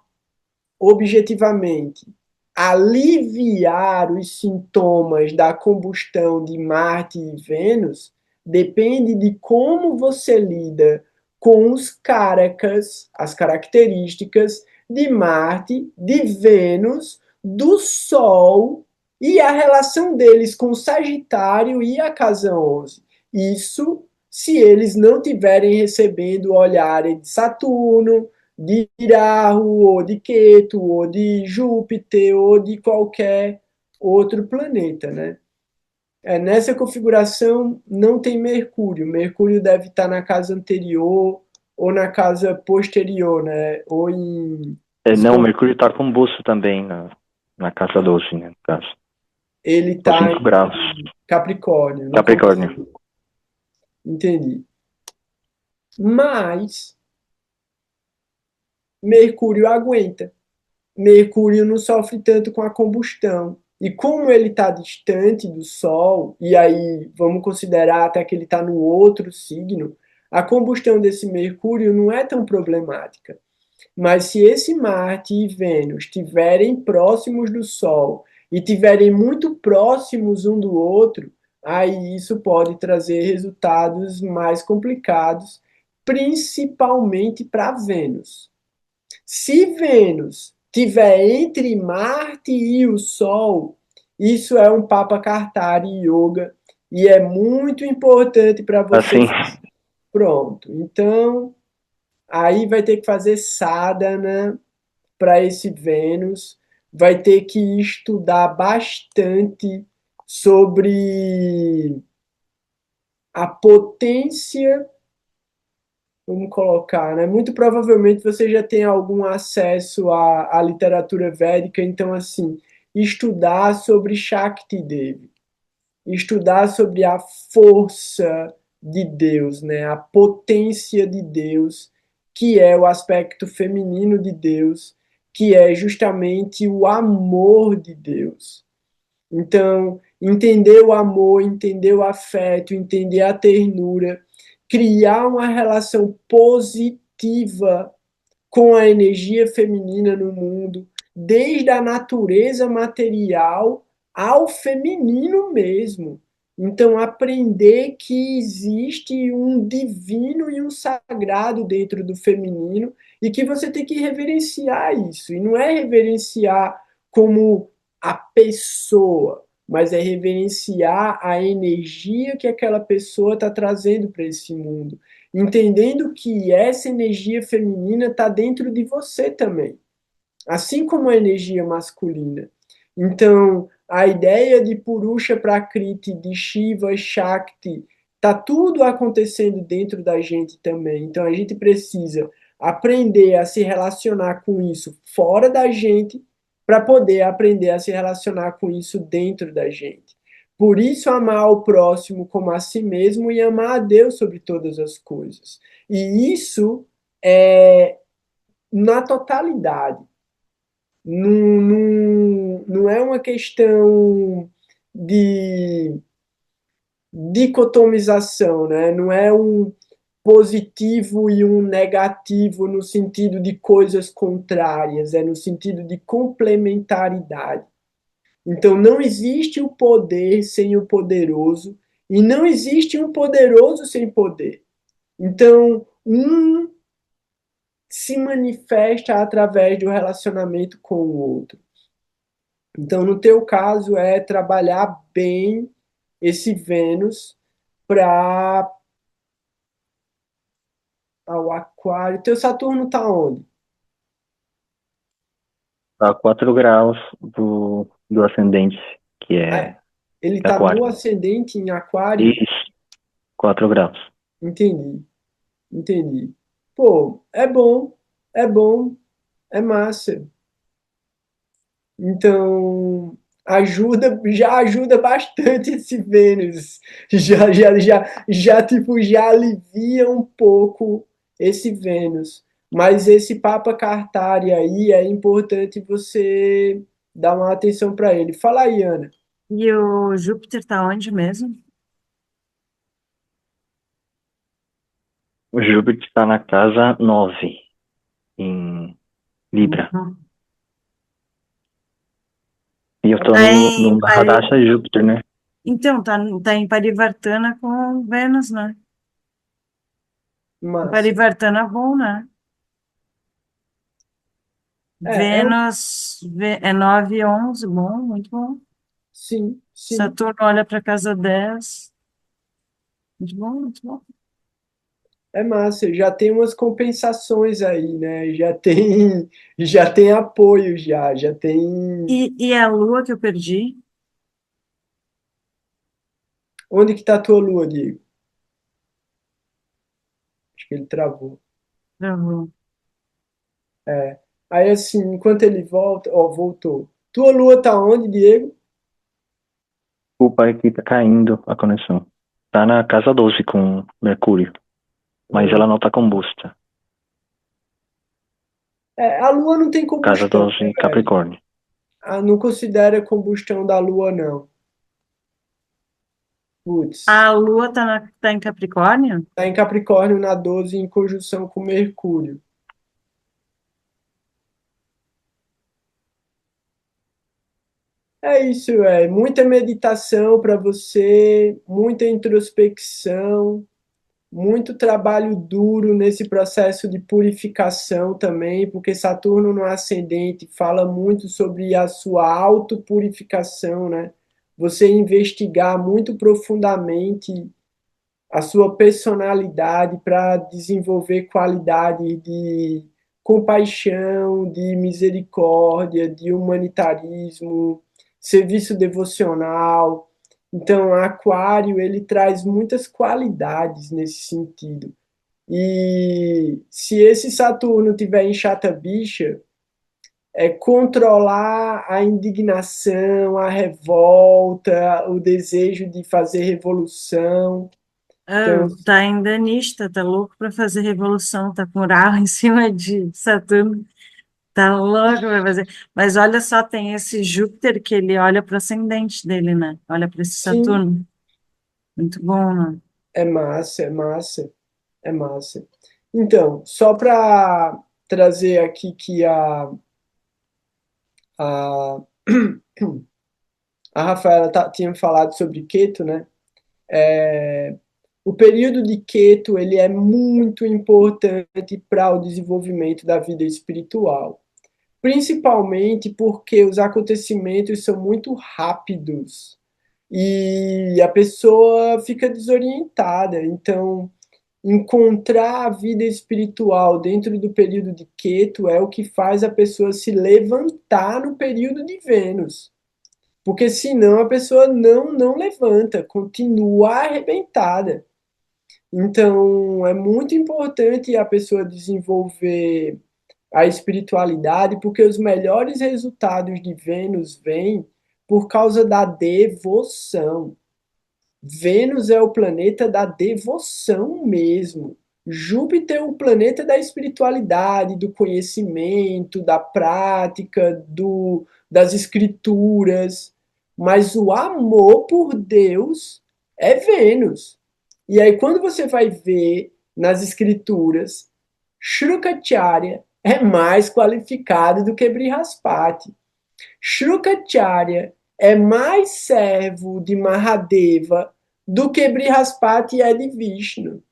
objetivamente aliviar os sintomas da combustão de Marte e Vênus depende de como você lida com os caracas, as características de Marte, de Vênus, do Sol e a relação deles com Sagitário e a casa 11. Isso se eles não estiverem recebendo o olhar de Saturno, de Rahu, ou de Ketu, ou de Júpiter, ou de qualquer outro planeta, né? Nessa configuração não tem Mercúrio. Mercúrio deve estar na casa anterior ou na casa posterior, né? Ou em Não, Mercúrio está com buço também na casa 12, né, no caso. ele Com está 5 graus. em Capricórnio. Capricórnio. Entendi. Mas Mercúrio aguenta. Mercúrio não sofre tanto com a combustão. E como ele está distante do Sol, e aí vamos considerar até que ele está no outro signo, a combustão desse Mercúrio não é tão problemática. Mas se esse Marte e Vênus estiverem próximos do Sol e estiverem muito próximos um do outro, aí isso pode trazer resultados mais complicados, principalmente para Vênus. Se Vênus tiver entre Marte e o Sol, isso é um Papa Cartari Yoga e é muito importante para você. Assim. Pronto. Então, aí vai ter que fazer sadhana para esse Vênus, vai ter que estudar bastante sobre a potência, vamos colocar, né? Muito provavelmente você já tem algum acesso à literatura védica, então, assim, estudar sobre Shakti Devi, estudar sobre a força de Deus, né? A potência de Deus, que é o aspecto feminino de Deus, que é justamente o amor de Deus. Então, entender o amor, entender o afeto, entender a ternura, criar uma relação positiva com a energia feminina no mundo, desde a natureza material ao feminino mesmo. Então, aprender que existe um divino e um sagrado dentro do feminino e que você tem que reverenciar isso. E não é reverenciar como a pessoa, mas é reverenciar a energia que aquela pessoa está trazendo para esse mundo, entendendo que essa energia feminina está dentro de você também, assim como a energia masculina. Então, a ideia de Purusha Prakriti, de Shiva Shakti, está tudo acontecendo dentro da gente também. Então, a gente precisa aprender a se relacionar com isso fora da gente para poder aprender a se relacionar com isso dentro da gente. Por isso, amar o próximo como a si mesmo e amar a Deus sobre todas as coisas. E isso é na totalidade. Não é uma questão de dicotomização, né? Não é um positivo e um negativo no sentido de coisas contrárias, é no sentido de complementaridade. Então, não existe o poder sem o poderoso, e não existe um poderoso sem poder. Então, um se manifesta através do relacionamento com o outro. Então, no teu caso, é trabalhar bem esse Vênus para o Aquário. Teu Saturno está onde? A 4 graus do ascendente, que Ah, é ele está no Aquário. ascendente em Aquário? Isso, 4 graus. Entendi, entendi. Pô, é bom, é massa. Então, já ajuda bastante esse Vênus. Tipo, já alivia um pouco esse Vênus. Mas esse Papa Cartari aí é importante você dar uma atenção para ele. Fala aí, Ana. E o Júpiter está onde mesmo? O Júpiter está na casa 9, em Libra. Uhum. E eu tô Tá no em Mahadasha Júpiter, né? Então, tá em Parivartana com Vênus, né? Massa. Parivartana é bom, né? É, Vênus é 9 e 11, bom, muito bom. sim, sim. Saturno olha para casa 10, muito bom, muito bom. É massa. Já tem umas compensações aí, né? Já tem apoio já tem. E a Lua que eu perdi? Onde que tá a tua lua, Diego? Acho que ele travou. Travou. É. Aí assim, enquanto ele volta, ó, voltou. Tua lua tá onde, Diego? Desculpa, aqui tá caindo a conexão. Tá na casa 12 com Mercúrio, mas Ah, ela não tá combusta. é, a lua não tem Casa combustão, 12 né, velho? Capricórnio. Ah, não considera combustão da lua, não. Putz. A Lua tá em Capricórnio? Tá em Capricórnio na 12 em conjunção com Mercúrio. É isso, é muita meditação para você, muita introspecção, muito trabalho duro nesse processo de purificação também, porque Saturno no ascendente fala muito sobre a sua autopurificação, né? Você investigar muito profundamente a sua personalidade para desenvolver qualidade de compaixão, de misericórdia, de humanitarismo, serviço devocional. Então, Aquário, ele traz muitas qualidades nesse sentido. E se esse Saturno tiver em chata bicha, é controlar a indignação, a revolta, o desejo de fazer revolução. Ah, Então, tá endanista, tá louco para fazer revolução, tá com Urano em cima de Saturno, tá louco para fazer. Mas olha só, tem esse Júpiter que ele olha para o ascendente dele, né? Olha para esse sim, Saturno. Muito bom, né? é massa, é massa, é massa. Então, só para trazer aqui que a, a Rafaela tinha falado sobre Keto, né? O período de Keto ele é muito importante para o desenvolvimento da vida espiritual, principalmente porque os acontecimentos são muito rápidos e a pessoa fica desorientada. Então, encontrar a vida espiritual dentro do período de Keto é o que faz a pessoa se levantar no período de Vênus. Porque senão a pessoa não levanta, continua arrebentada. Então, é muito importante a pessoa desenvolver a espiritualidade, porque os melhores resultados de Vênus vêm por causa da devoção. Vênus é o planeta da devoção mesmo. Júpiter é o planeta da espiritualidade, do conhecimento, da prática, das escrituras. Mas o amor por Deus é Vênus. E aí, quando você vai ver nas escrituras, Shrukacharya é mais qualificado do que Brihaspati. Shrukacharya é mais servo de Mahadeva do que Brihaspati é de Vishnu.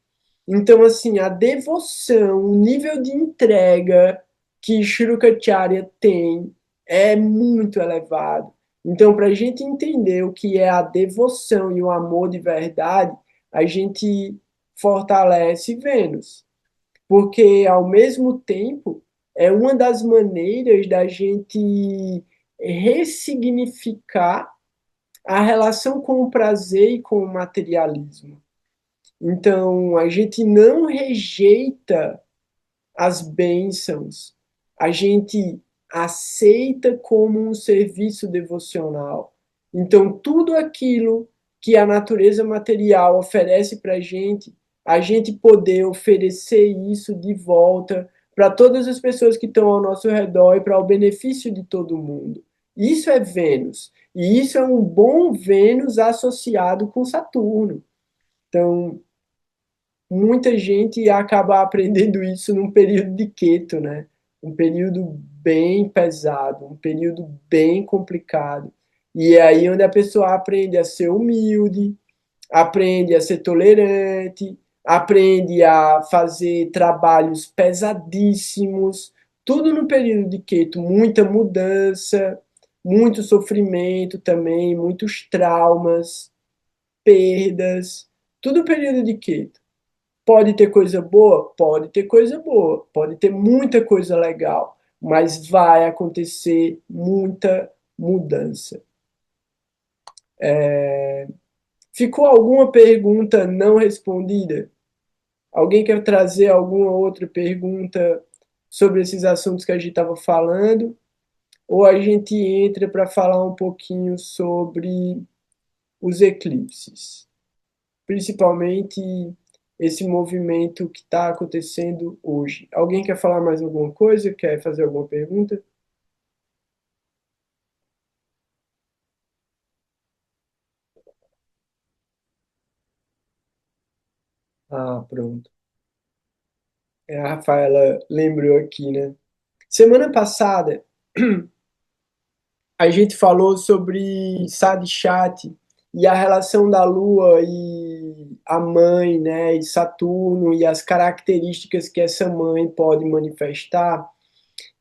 Então, assim, a devoção, o nível de entrega que Shrukacharya tem é muito elevado. Então, para a gente entender o que é a devoção e o amor de verdade, a gente fortalece Vênus. Porque, ao mesmo tempo, é uma das maneiras da gente ressignificar a relação com o prazer e com o materialismo. Então, a gente não rejeita as bênçãos, a gente aceita como um serviço devocional. Então, tudo aquilo que a natureza material oferece para a gente poder oferecer isso de volta para todas as pessoas que estão ao nosso redor e para o benefício de todo mundo. Isso é Vênus. E isso é um bom Vênus associado com Saturno. Então, muita gente acaba aprendendo isso num período de Keto, né? Um período bem pesado, um período bem complicado. E é aí onde a pessoa aprende a ser humilde, aprende a ser tolerante, aprende a fazer trabalhos pesadíssimos, tudo no período de Keto, muita mudança, muito sofrimento também, muitos traumas, perdas, tudo no período de Keto. Pode ter coisa boa? Pode ter coisa boa, pode ter muita coisa legal, mas vai acontecer muita mudança. Ficou alguma pergunta não respondida? Alguém quer trazer alguma outra pergunta sobre esses assuntos que a gente estava falando? Ou a gente entra para falar um pouquinho sobre os eclipses? Principalmente esse movimento que está acontecendo hoje. Alguém quer falar mais alguma coisa? Quer fazer alguma pergunta? Ah, pronto. A Rafaela lembrou aqui, né? Semana passada a gente falou sobre Sadichat e a relação da Lua e a mãe, né, e Saturno e as características que essa mãe pode manifestar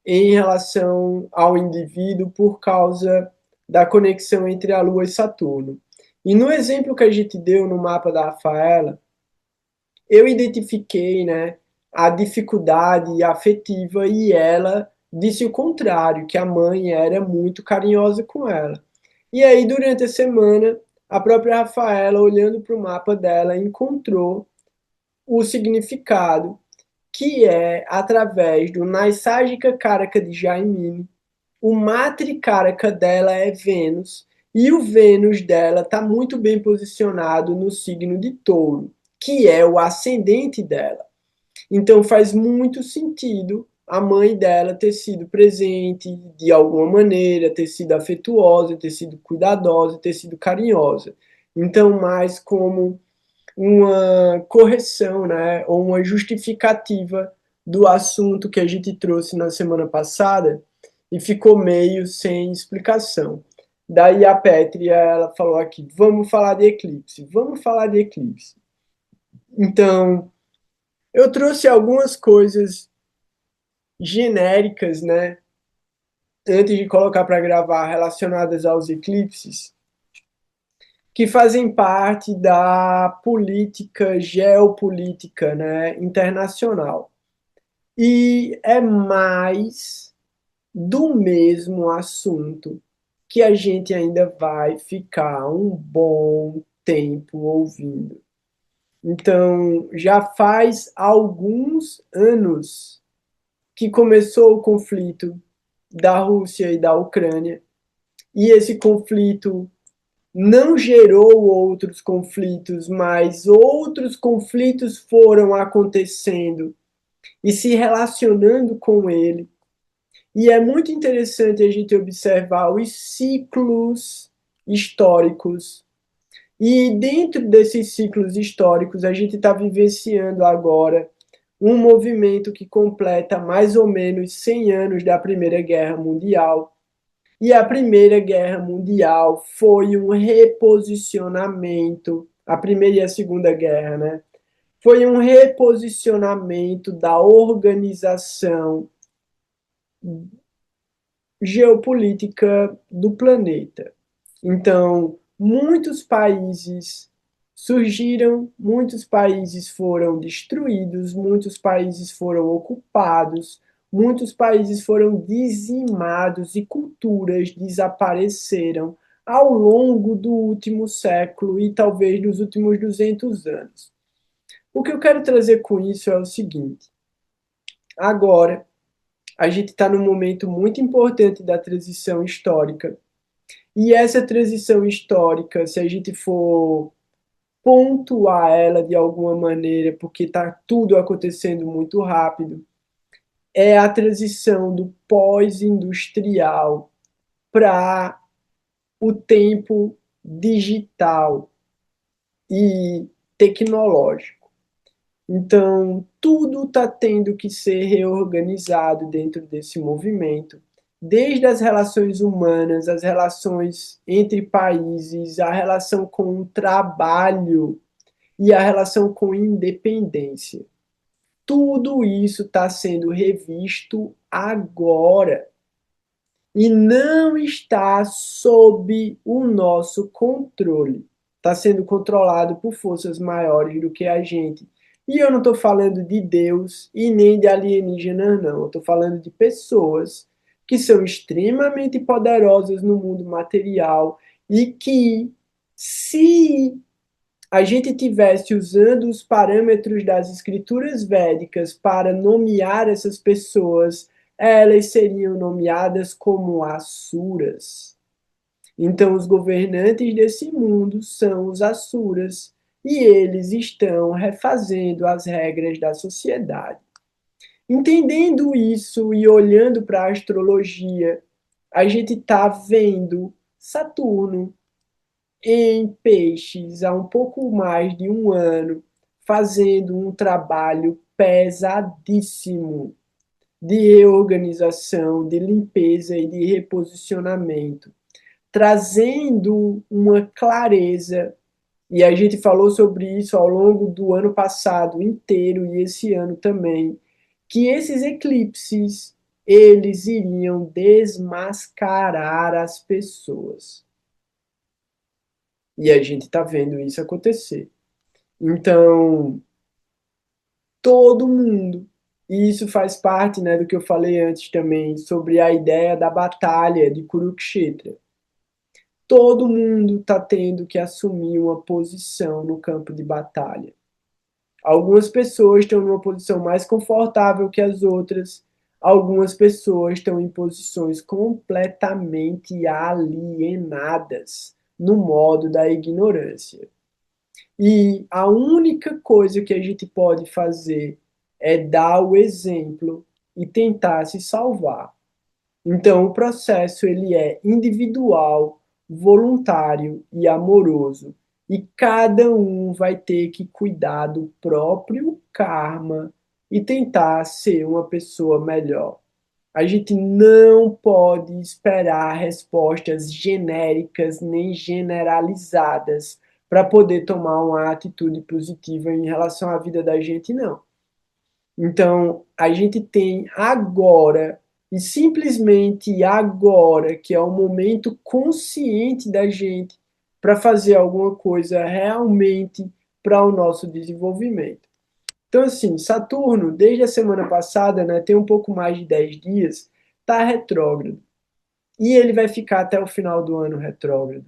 em relação ao indivíduo por causa da conexão entre a Lua e Saturno. E no exemplo que a gente deu no mapa da Rafaela, eu identifiquei, né, a dificuldade afetiva e ela disse o contrário, que a mãe era muito carinhosa com ela. E aí, durante a semana, a própria Rafaela, olhando para o mapa dela, encontrou o significado, que é através do Naisagica Karaka de Jaimini. O Matrikaraka dela é Vênus, e o Vênus dela está muito bem posicionado no signo de Touro, que é o ascendente dela. Então faz muito sentido a mãe dela ter sido presente de alguma maneira, ter sido afetuosa, ter sido cuidadosa, ter sido carinhosa. Então, mais como uma correção, né, ou uma justificativa do assunto que a gente trouxe na semana passada e ficou meio sem explicação. Daí a Pétria, ela falou aqui, vamos falar de eclipse, vamos falar de eclipse. Então, eu trouxe algumas coisas genéricas, né, antes de colocar para gravar, relacionadas aos eclipses, que fazem parte da política geopolítica, né, internacional. E é mais do mesmo assunto que a gente ainda vai ficar um bom tempo ouvindo. Então, já faz alguns anos que começou o conflito da Rússia e da Ucrânia, e esse conflito não gerou outros conflitos, mas outros conflitos foram acontecendo e se relacionando com ele. E é muito interessante a gente observar os ciclos históricos. E dentro desses ciclos históricos, a gente está vivenciando agora um movimento que completa mais ou menos 100 anos da Primeira Guerra Mundial. E a Primeira Guerra Mundial foi um reposicionamento, a Primeira e a Segunda Guerra, né? Foi um reposicionamento da organização geopolítica do planeta. Então, muitos países surgiram, muitos países foram destruídos, muitos países foram ocupados, muitos países foram dizimados e culturas desapareceram ao longo do último século e talvez dos últimos 200 anos. O que eu quero trazer com isso é o seguinte: agora a gente está num momento muito importante da transição histórica. E essa transição histórica, se a gente for pontuar ela de alguma maneira, porque está tudo acontecendo muito rápido, é a transição do pós-industrial para o tempo digital e tecnológico. Então, tudo está tendo que ser reorganizado dentro desse movimento, desde as relações humanas, as relações entre países, a relação com o trabalho e a relação com independência. Tudo isso está sendo revisto agora e não está sob o nosso controle. Está sendo controlado por forças maiores do que a gente. E eu não estou falando de Deus e nem de alienígenas, não. Eu estou falando de pessoas que são extremamente poderosas no mundo material e que, se a gente tivesse usando os parâmetros das escrituras védicas para nomear essas pessoas, elas seriam nomeadas como asuras. Então, os governantes desse mundo são os asuras e eles estão refazendo as regras da sociedade. Entendendo isso e olhando para a astrologia, a gente está vendo Saturno em Peixes há um pouco mais de um ano, fazendo um trabalho pesadíssimo de reorganização, de limpeza e de reposicionamento, trazendo uma clareza. E a gente falou sobre isso ao longo do ano passado inteiro e esse ano também, que esses eclipses eles iriam desmascarar as pessoas. E a gente está vendo isso acontecer. Então, todo mundo, e isso faz parte, né, do que eu falei antes também, sobre a ideia da batalha de Kurukshetra. todo mundo está tendo que assumir uma posição no campo de batalha. Algumas pessoas estão numa posição mais confortável que as outras, algumas pessoas estão em posições completamente alienadas no modo da ignorância. E a única coisa que a gente pode fazer é dar o exemplo e tentar se salvar. Então, o processo ele é individual, voluntário e amoroso. E cada um vai ter que cuidar do próprio karma e tentar ser uma pessoa melhor. A gente não pode esperar respostas genéricas nem generalizadas para poder tomar uma atitude positiva em relação à vida da gente, não. Então, a gente tem agora, e simplesmente agora, que é o momento consciente da gente para fazer alguma coisa realmente para o nosso desenvolvimento. Então, assim, Saturno, desde a semana passada, né, tem um pouco mais de 10 dias, está retrógrado. E ele vai ficar até o final do ano retrógrado.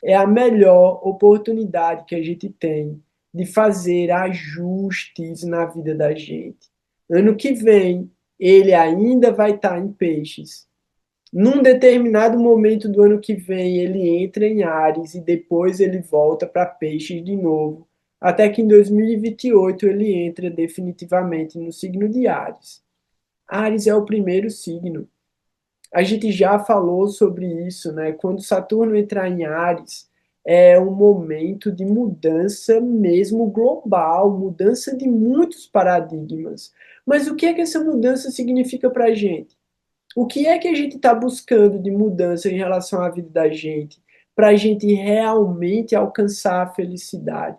É a melhor oportunidade que a gente tem de fazer ajustes na vida da gente. Ano que vem, ele ainda vai estar em peixes. Num determinado momento do ano que vem, ele entra em Áries e depois ele volta para peixes de novo, até que em 2028 ele entra definitivamente no signo de Áries. Áries é o primeiro signo. A gente já falou sobre isso, né? Quando Saturno entrar em Áries, é um momento de mudança mesmo global, mudança de muitos paradigmas. Mas o que é que essa mudança significa para a gente? O que é que a gente está buscando de mudança em relação à vida da gente, para a gente realmente alcançar a felicidade?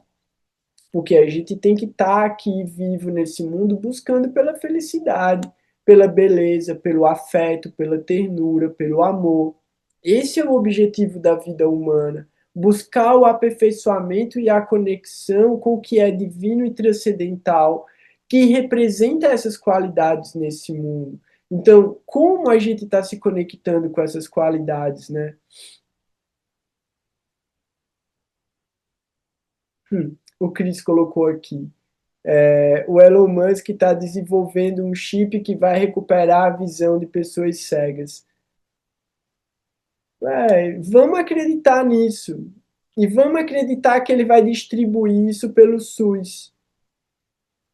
Porque a gente tem que estar aqui vivo nesse mundo buscando pela felicidade, pela beleza, pelo afeto, pela ternura, pelo amor. Esse é o objetivo da vida humana. Buscar o aperfeiçoamento e a conexão com o que é divino e transcendental, que representa essas qualidades nesse mundo. Então, como a gente está se conectando com essas qualidades, né? O Chris colocou aqui. O Elon Musk está desenvolvendo um chip que vai recuperar a visão de pessoas cegas. Vamos acreditar nisso. E vamos acreditar que ele vai distribuir isso pelo SUS.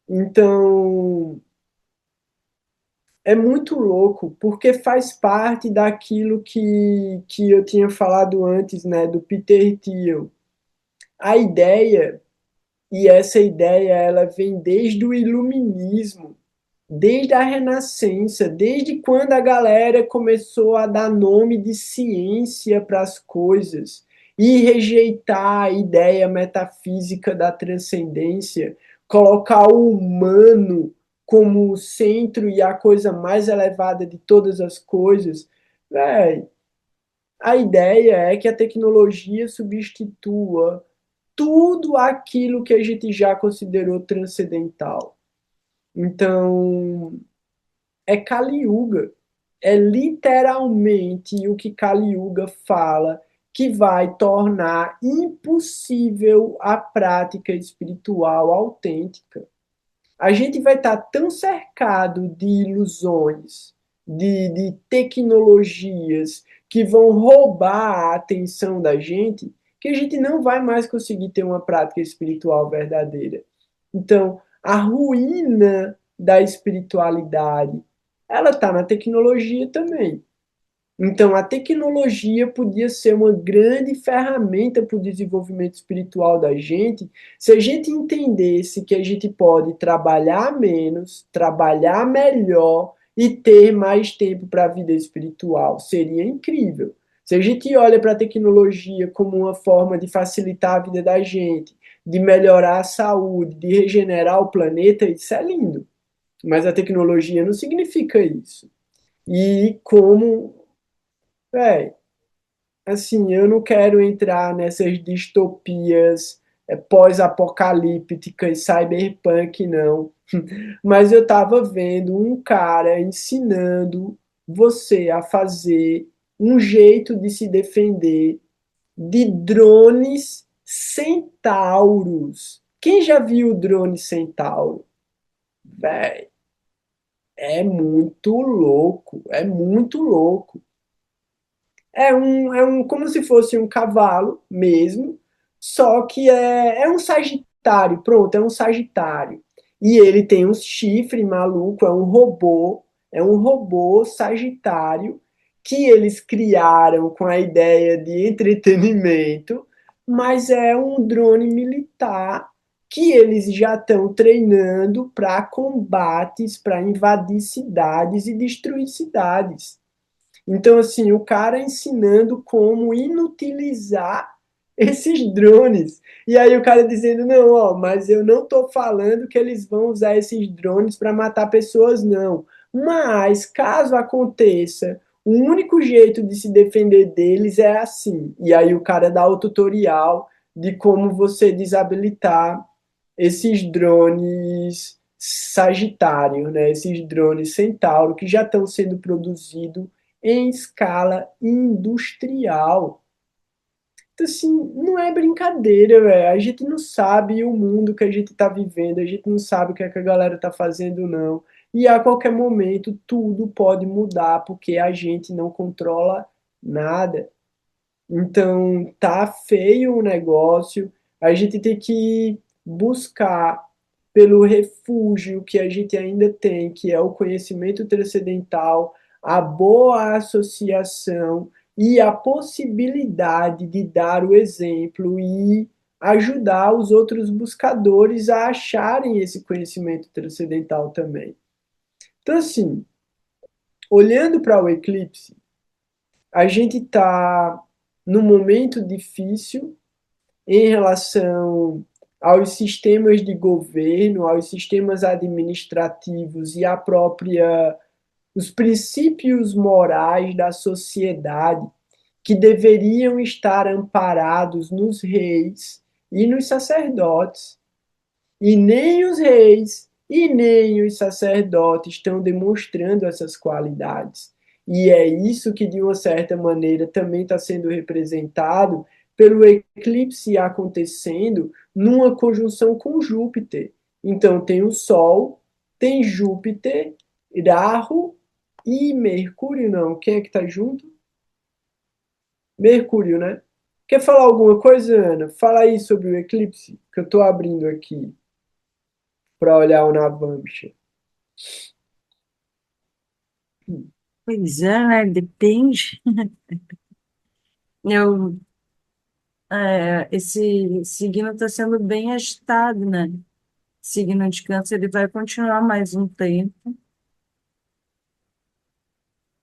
Então, é muito louco, porque faz parte daquilo que eu tinha falado antes, né, do Peter Thiel. A ideia, e essa ideia, ela vem desde o iluminismo, desde a Renascença, desde quando a galera começou a dar nome de ciência para as coisas e rejeitar a ideia metafísica da transcendência, colocar o humano como o centro e a coisa mais elevada de todas as coisas. Véi, a ideia é que a tecnologia substitua tudo aquilo que a gente já considerou transcendental. Então, é Kali Yuga. É literalmente o que Kali Yuga fala que vai tornar impossível a prática espiritual autêntica. A gente vai estar tão cercado de ilusões, de tecnologias que vão roubar a atenção da gente, que a gente não vai mais conseguir ter uma prática espiritual verdadeira. Então, a ruína da espiritualidade, ela está na tecnologia também. Então, a tecnologia podia ser uma grande ferramenta para o desenvolvimento espiritual da gente, se a gente entendesse que a gente pode trabalhar menos, trabalhar melhor e ter mais tempo para a vida espiritual. Seria incrível. Se a gente olha para a tecnologia como uma forma de facilitar a vida da gente, de melhorar a saúde, de regenerar o planeta, isso é lindo. Mas a tecnologia não significa isso. E como, véi, assim, eu não quero entrar nessas distopias pós-apocalípticas, cyberpunk, não. Mas eu estava vendo um cara ensinando você a fazer um jeito de se defender de drones centauros. Quem já viu o drone centauro? Véi, é muito louco, é muito louco. É um como se fosse um cavalo mesmo, só que é um sagitário, pronto, é um sagitário. E ele tem um chifre maluco, é um robô sagitário que eles criaram com a ideia de entretenimento, mas é um drone militar que eles já estão treinando para combates, para invadir cidades e destruir cidades. Então, assim, o cara ensinando como inutilizar esses drones. E aí o cara dizendo, não, ó, mas eu não tô falando que eles vão usar esses drones para matar pessoas, não. Mas, caso aconteça, o único jeito de se defender deles é assim. E aí o cara dá o tutorial de como você desabilitar esses drones Sagitário, né? Esses drones Centauro que já estão sendo produzidos em escala industrial. Então, assim, não é brincadeira, velho. A gente não sabe o mundo que a gente tá vivendo, a gente não sabe o que é que a galera tá fazendo, não. E a qualquer momento tudo pode mudar, porque a gente não controla nada. Então, tá feio o negócio. A gente tem que buscar pelo refúgio que a gente ainda tem, que é o conhecimento transcendental, a boa associação e a possibilidade de dar o exemplo e ajudar os outros buscadores a acharem esse conhecimento transcendental também. Então, assim, olhando para o eclipse, a gente está num momento difícil em relação aos sistemas de governo, aos sistemas administrativos e os princípios morais da sociedade que deveriam estar amparados nos reis e nos sacerdotes. E nem os reis e nem os sacerdotes estão demonstrando essas qualidades. E é isso que, de uma certa maneira, também está sendo representado pelo eclipse acontecendo numa conjunção com Júpiter. Então, tem o Sol, tem Júpiter, Rahu e Mercúrio, não. Quem é que está junto? Mercúrio, né? Quer falar alguma coisa, Ana? Fala aí sobre o eclipse, que eu estou abrindo aqui para olhar o Navamsha. Pois é, né? Depende. Eu, esse signo está sendo bem agitado, né? Signo de Câncer, ele vai continuar mais um tempo.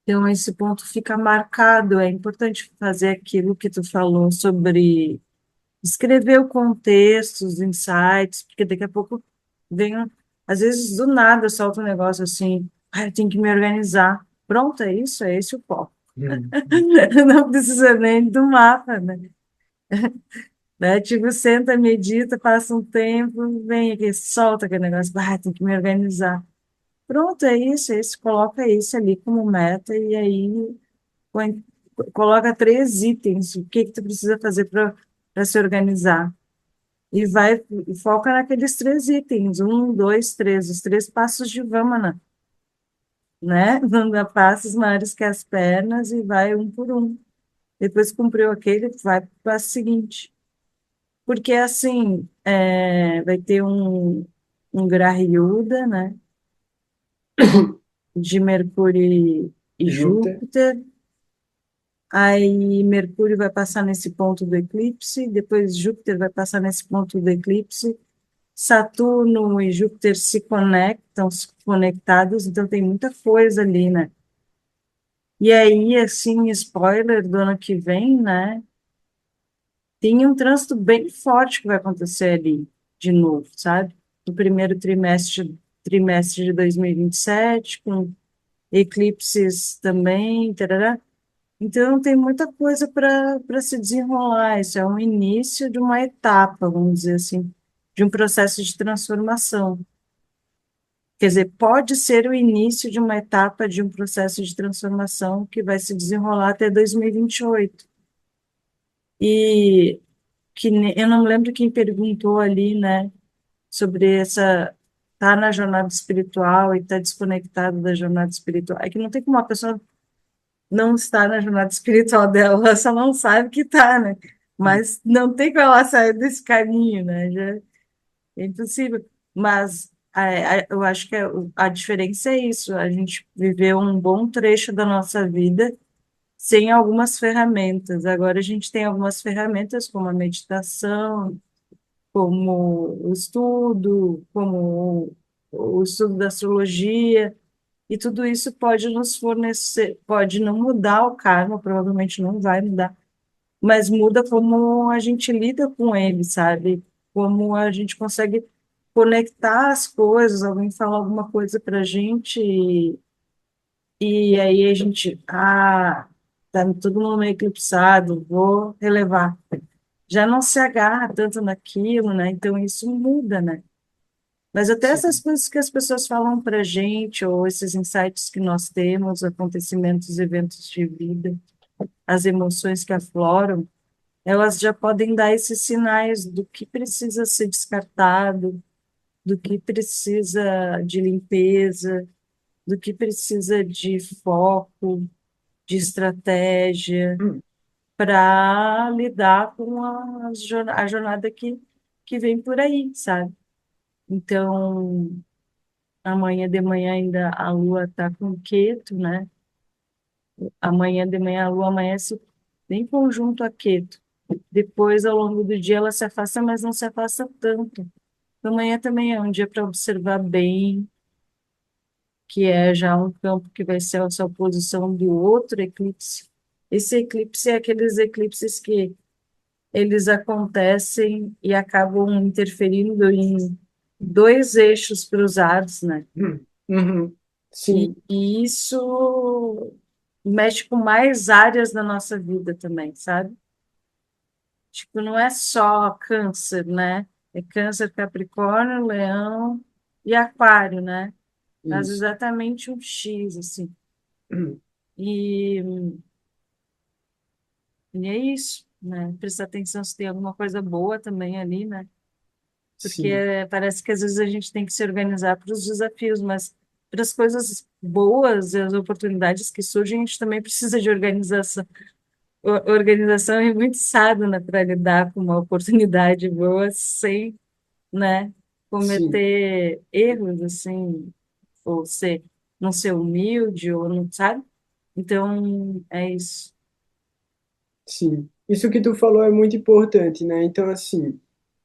Então, esse ponto fica marcado. É importante fazer aquilo que tu falou sobre escrever o contexto, os insights, porque daqui a pouco vem, às vezes do nada solta um negócio assim, eu tenho que me organizar. Pronto, é isso, é esse o foco. Não precisa nem do mapa, né? Tipo, senta, medita, passa um tempo, vem aqui, solta aquele negócio, tem que me organizar. Pronto, é isso, coloca isso ali como meta e aí põe, coloca 3 itens, o que que tu precisa fazer para se organizar. E vai, e foca naqueles 3 itens, um, dois, três, os 3 passos de Vamana, né? Não dá passos maiores que as pernas e vai um por um. Depois cumpriu aquele, vai para o passo seguinte. Porque assim, vai ter um Graha Yuga, né? De Mercúrio e Júpiter. Júpiter. Aí Mercúrio vai passar nesse ponto do eclipse, depois Júpiter vai passar nesse ponto do eclipse. Saturno e Júpiter se conectam, se conectados, então tem muita coisa ali, né? E aí, assim, spoiler do ano que vem, né? Tem um trânsito bem forte que vai acontecer ali, de novo, sabe? No primeiro trimestre de 2027, com eclipses também, tarará. Então, tem muita coisa para se desenrolar. Isso é um início de uma etapa, vamos dizer assim, de um processo de transformação. Quer dizer, pode ser o início de uma etapa de um processo de transformação que vai se desenrolar até 2028. E eu não lembro quem perguntou ali, né, sobre essa tá na jornada espiritual e tá desconectado da jornada espiritual. É que não tem como uma pessoa não estar na jornada espiritual dela, ela só não sabe que tá, né? Mas não tem como ela sair desse caminho, né? Já é impossível. Mas eu acho que a diferença é isso, a gente viveu um bom trecho da nossa vida sem algumas ferramentas. Agora a gente tem algumas ferramentas, como a meditação, como o estudo, como o estudo da astrologia, e tudo isso pode nos fornecer, pode não mudar o karma, provavelmente não vai mudar, mas muda como a gente lida com ele, sabe? Como a gente consegue conectar as coisas, alguém fala alguma coisa para a gente, e aí a gente, tá todo mundo meio eclipsado, vou relevar. Já não se agarra tanto naquilo, né? Então isso muda, né? Mas até essas Sim, coisas que as pessoas falam para gente, ou esses insights que nós temos, acontecimentos, eventos de vida, as emoções que afloram, elas já podem dar esses sinais do que precisa ser descartado, do que precisa de limpeza, do que precisa de foco, de estratégia, hum, para lidar com a jornada que vem por aí, sabe? Então, amanhã de manhã ainda a lua está com Queto, né? Amanhã de manhã a lua amanhece em conjunto a Queto. Depois, ao longo do dia, ela se afasta, mas não se afasta tanto. Amanhã também é um dia para observar bem, que é já um campo que vai ser a sua posição do outro eclipse. Esse eclipse é aqueles eclipses que eles acontecem e acabam interferindo em dois eixos cruzados, né? uhum. Sim, E isso mexe com mais áreas da nossa vida também, sabe? Tipo, não é só câncer, né? É câncer, Capricórnio, Leão e Aquário, né? Faz isso. exatamente um X, assim. Hum, E, e é isso, né? Prestar atenção se tem alguma coisa boa também ali, né? Porque sim, parece que às vezes a gente tem que se organizar para os desafios, mas para as coisas boas e as oportunidades que surgem, a gente também precisa de organização. Organização e muito sábio, né, para lidar com uma oportunidade boa sem, né, sim, cometer erros, assim, ou ser, não ser humilde, ou não, sabe? Então, é isso. sim. Isso que tu falou é muito importante, né? Então, assim,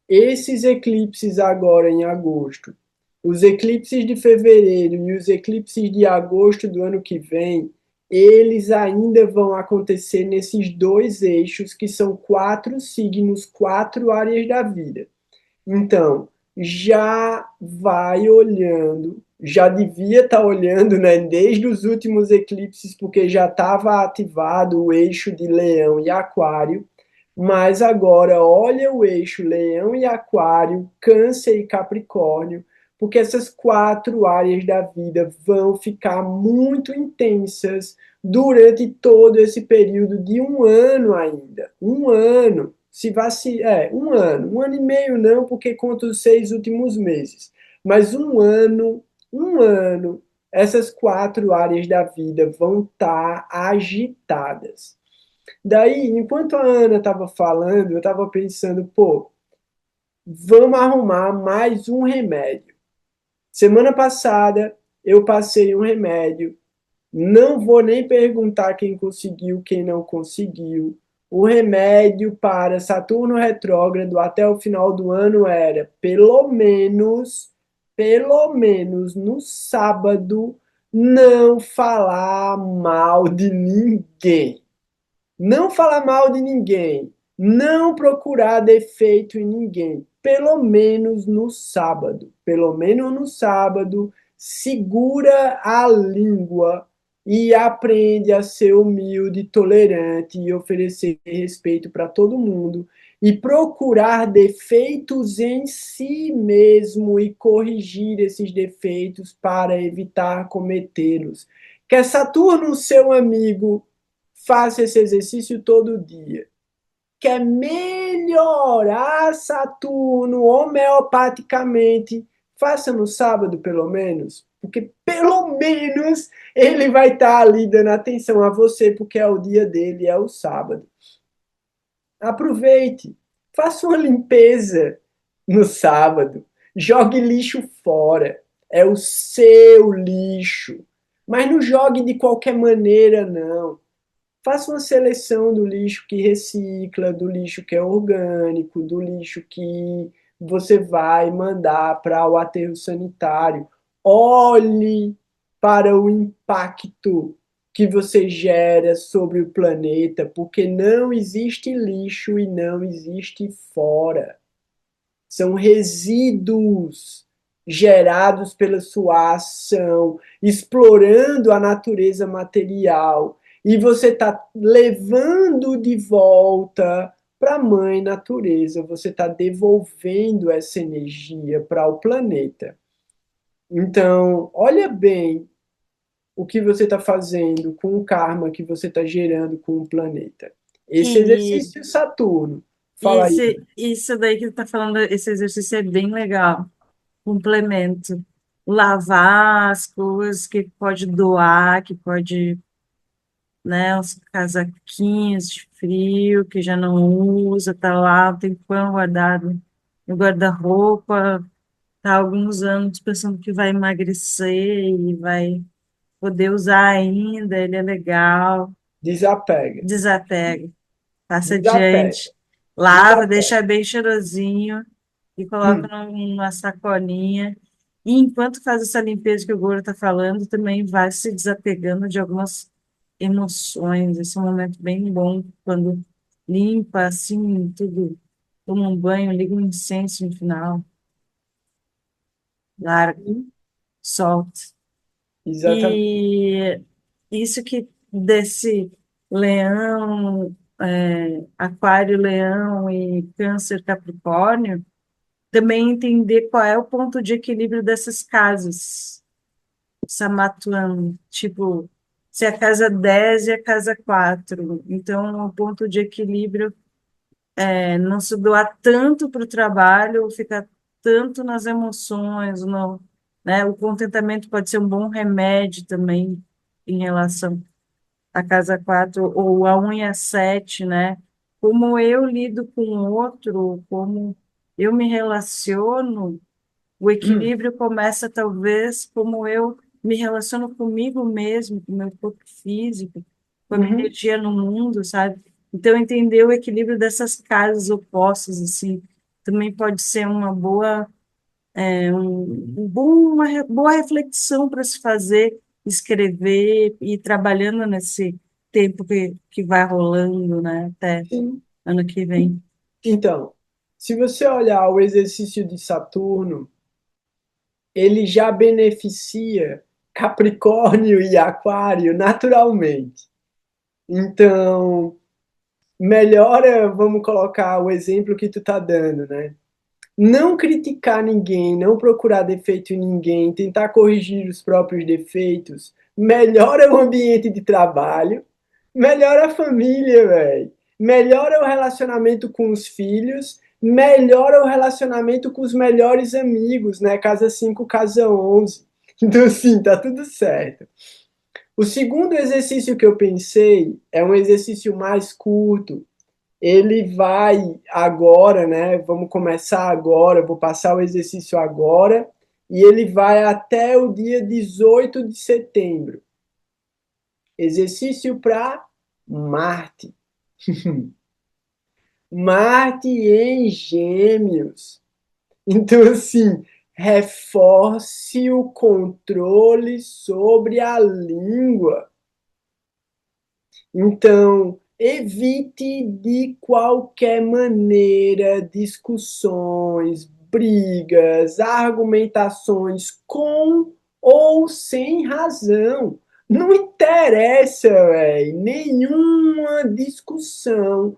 esses eclipses agora em agosto, os eclipses de fevereiro e os eclipses de agosto do ano que vem, eles ainda vão acontecer nesses dois eixos, que são quatro signos, quatro áreas da vida. Então, já vai olhando, já devia estar olhando, né, desde os últimos eclipses, porque já estava ativado o eixo de Leão e Aquário, mas agora olha o eixo Leão e Aquário, Câncer e Capricórnio, porque essas quatro áreas da vida vão ficar muito intensas durante todo esse período de um ano ainda. Um ano. Se vacilar, um ano e meio não, porque conta os 6 últimos meses. Mas um ano, essas quatro áreas da vida vão estar agitadas. Daí, enquanto a Ana estava falando, eu estava pensando, pô, vamos arrumar mais um remédio. Semana passada eu passei um remédio, não vou nem perguntar quem conseguiu, quem não conseguiu. O remédio para Saturno retrógrado até o final do ano era, pelo menos no sábado, não falar mal de ninguém. Não falar mal de ninguém, não procurar defeito em ninguém, pelo menos no sábado. Pelo menos no sábado, segura a língua e aprende a ser humilde, tolerante e oferecer respeito para todo mundo e procurar defeitos em si mesmo e corrigir esses defeitos para evitar cometê-los. Que é Saturno, seu amigo, faça esse exercício todo dia. quer melhorar Saturno homeopaticamente, faça no sábado, pelo menos, porque pelo menos ele vai estar ali dando atenção a você, porque é o dia dele, é o sábado. Aproveite, faça uma limpeza no sábado, jogue lixo fora, é o seu lixo, mas não jogue de qualquer maneira, não. Faça uma seleção do lixo que recicla, do lixo que é orgânico, do lixo que você vai mandar para o aterro sanitário. Olhe para o impacto que você gera sobre o planeta, porque não existe lixo e não existe fora. São resíduos gerados pela sua ação, explorando a natureza material. E você está levando de volta para a mãe natureza, você está devolvendo essa energia para o planeta. Então, olha bem o que você está fazendo com o karma que você está gerando com o planeta. Esse E exercício Saturno. Fala aí. isso daí que tu tá falando, esse exercício é bem legal. Complemento. Lavar as coisas que pode doar, que pode, né, os casaquinhos de frio que já não usa, tá lá, tem pão guardado no guarda-roupa, tá há alguns anos pensando que vai emagrecer e vai poder usar ainda, ele é legal, Desapega. desapega, passa Desapega. adiante, lava, Desapega. deixa bem cheirosinho e coloca numa sacolinha. E enquanto faz essa limpeza que o Goro está falando, também vai se desapegando de algumas emoções. Esse é um momento bem bom, quando limpa assim, tudo, toma um banho, liga um incenso no final, larga, solta. Exatamente. E isso que desse leão, aquário, leão e câncer, capricórnio, também entender qual é o ponto de equilíbrio dessas casas, Samatuano, tipo, se a casa 10 e a casa 4. Então, o ponto de equilíbrio é não se doar tanto para o trabalho, ou ficar tanto nas emoções, no, né? O contentamento pode ser um bom remédio também em relação à casa 4 ou a 1 e a 7, né? Como eu lido com o outro, como eu me relaciono, o equilíbrio começa, talvez, como eu me relaciono comigo mesmo, com o meu corpo físico, com a minha Uhum. energia no mundo, sabe? Então, entender o equilíbrio dessas casas opostas, assim, também pode ser uma boa, boa reflexão para se fazer, escrever e ir trabalhando nesse tempo que vai rolando, né, até Sim. ano que vem. Então, se você olhar o exercício de Saturno, ele já beneficia Capricórnio e Aquário naturalmente. Então, melhora, vamos colocar o exemplo que tu tá dando, né? Não criticar ninguém, não procurar defeito em ninguém, tentar corrigir os próprios defeitos, melhora o ambiente de trabalho, melhora a família, velho. Melhora o relacionamento com os filhos, melhora o relacionamento com os melhores amigos, né? Casa 5, casa 11. Então, assim, tá tudo certo. O segundo exercício que eu pensei é um exercício mais curto, ele vai agora, né? Vamos começar agora, vou passar o exercício agora, e ele vai até o dia 18 de setembro. Exercício para Marte. Marte em Gêmeos. Então, assim, reforce o controle sobre a língua. Então, evite de qualquer maneira discussões, brigas, argumentações com ou sem razão. Não interessa, véi. Nenhuma discussão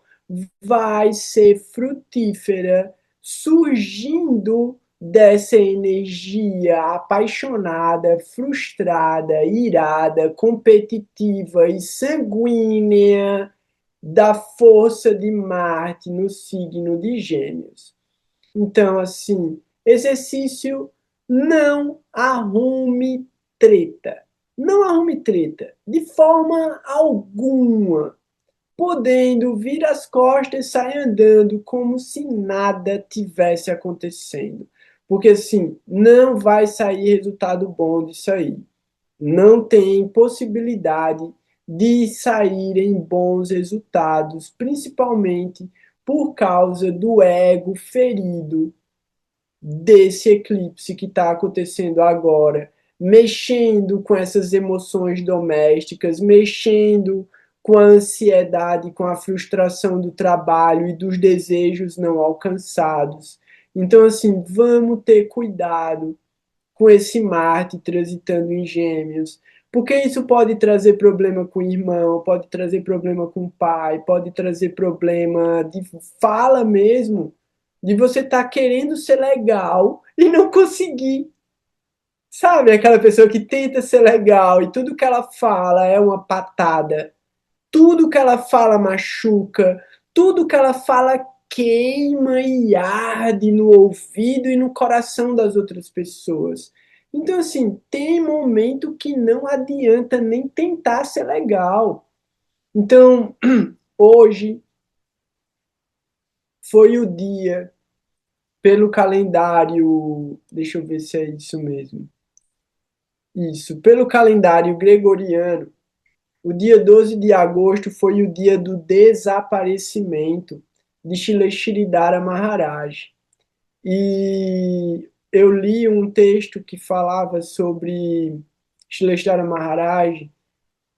vai ser frutífera surgindo dessa energia apaixonada, frustrada, irada, competitiva e sanguínea da força de Marte no signo de Gêmeos. Então, assim, exercício, não arrume treta. Não arrume treta, de forma alguma. Podendo vir as costas e sair andando como se nada tivesse acontecendo. Porque, assim, não vai sair resultado bom disso aí. Não tem possibilidade de saírem bons resultados, principalmente por causa do ego ferido desse eclipse que está acontecendo agora, mexendo com essas emoções domésticas, mexendo com a ansiedade, com a frustração do trabalho e dos desejos não alcançados. Então, assim, vamos ter cuidado com esse Marte transitando em Gêmeos, porque isso pode trazer problema com o irmão, pode trazer problema com o pai, pode trazer problema de fala mesmo, de você estar querendo ser legal e não conseguir. Sabe, aquela pessoa que tenta ser legal e tudo que ela fala é uma patada, tudo que ela fala machuca, tudo que ela fala queima e arde no ouvido e no coração das outras pessoas. Então, assim, tem momento que não adianta nem tentar ser legal. Então, hoje foi o dia, pelo calendário. Deixa eu ver se é isso mesmo. Isso, pelo calendário gregoriano, o dia 12 de agosto foi o dia do desaparecimento de Shileshridhara Maharaj. E eu li um texto que falava sobre Shileshridhara Maharaj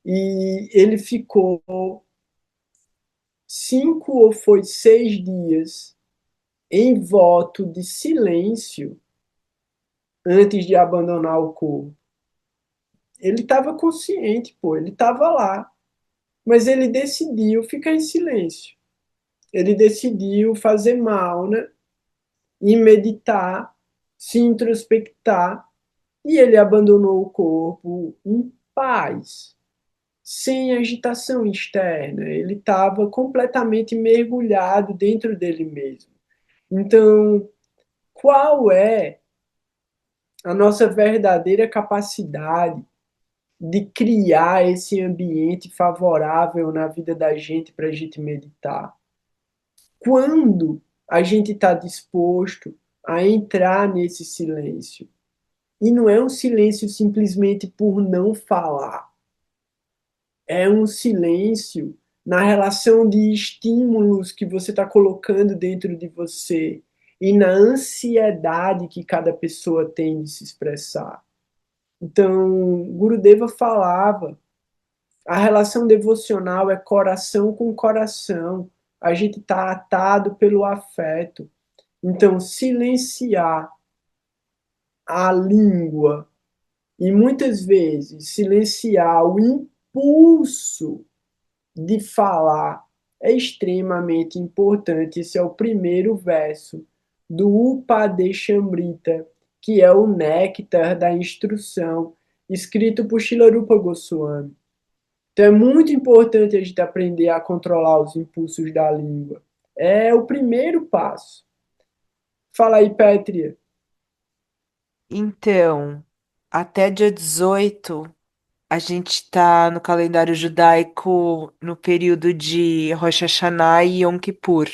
e ele ficou 5 ou foi 6 dias em voto de silêncio antes de abandonar o corpo. Ele estava consciente, pô, ele estava lá, mas ele decidiu ficar em silêncio. Ele decidiu fazer mal, né? E meditar, se introspectar, e ele abandonou o corpo em paz, sem agitação externa. Ele estava completamente mergulhado dentro dele mesmo. Então, qual é a nossa verdadeira capacidade de criar esse ambiente favorável na vida da gente para a gente meditar? Quando a gente está disposto a entrar nesse silêncio. E não é um silêncio simplesmente por não falar. É um silêncio na relação de estímulos que você está colocando dentro de você e na ansiedade que cada pessoa tem de se expressar. Então, Gurudeva falava, a relação devocional é coração com coração. A gente está atado pelo afeto. Então, silenciar a língua e muitas vezes silenciar o impulso de falar é extremamente importante. Esse é o primeiro verso do Upadeshamrita, que é o néctar da instrução, escrito por Shilarupa Goswami. Então é muito importante a gente aprender a controlar os impulsos da língua. É o primeiro passo. Fala aí, Pétria. Então, até dia 18, a gente está no calendário judaico no período de Rosh Hashanah e Yom Kippur.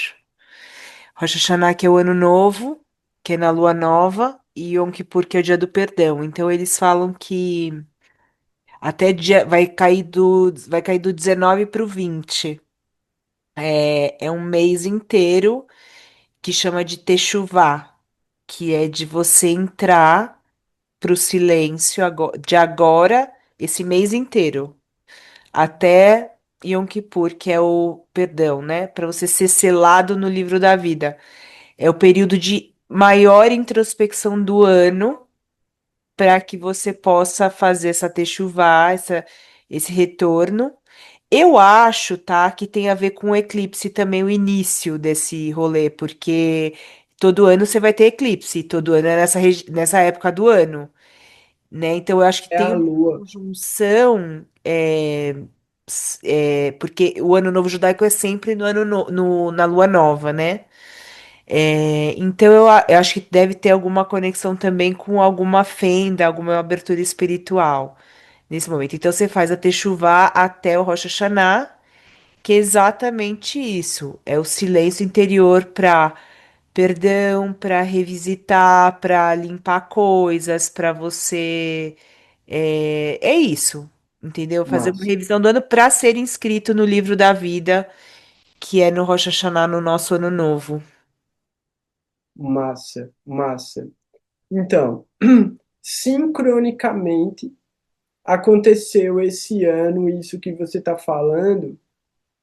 Rosh Hashanah, que é o ano novo, que é na lua nova, e Yom Kippur, que é o dia do perdão. Então, eles falam que até dia vai cair do 19 para o 20. É um mês inteiro que chama de Teshuvah, que é de você entrar para o silêncio de agora, esse mês inteiro, até Yom Kippur, que é o perdão, né? Para você ser selado no livro da vida. É o período de maior introspecção do ano para que você possa fazer essa techuvá, esse retorno. Eu acho, tá, que tem a ver com o eclipse também, o início desse rolê, porque todo ano você vai ter eclipse, todo ano é nessa época do ano, né? Então eu acho que É tem a uma lua. conjunção, Porque o ano novo judaico é sempre no na lua nova, né? Então eu acho que deve ter alguma conexão também com alguma fenda, alguma abertura espiritual nesse momento. Então você faz a Teshuvá até o Rosh Hashanah, que é exatamente isso. É o silêncio interior para perdão, para revisitar, para limpar coisas, para você. É isso, entendeu? Fazer uma Massa, revisão do ano para ser inscrito no livro da vida, que é no Rosh Hashanah, no nosso ano novo. massa, massa. Então, sincronicamente aconteceu esse ano isso que você está falando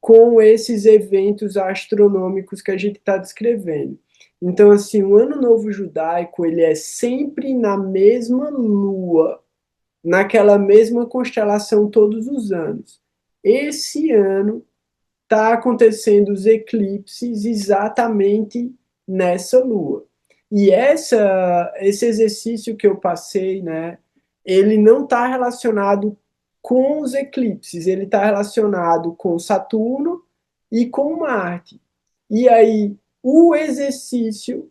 com esses eventos astronômicos que a gente está descrevendo. Então, assim, o Ano Novo Judaico, ele é sempre na mesma lua, naquela mesma constelação todos os anos. Esse ano está acontecendo os eclipses exatamente nessa lua. E esse exercício que eu passei, né, ele não está relacionado com os eclipses, ele está relacionado com Saturno e com Marte. E aí, o exercício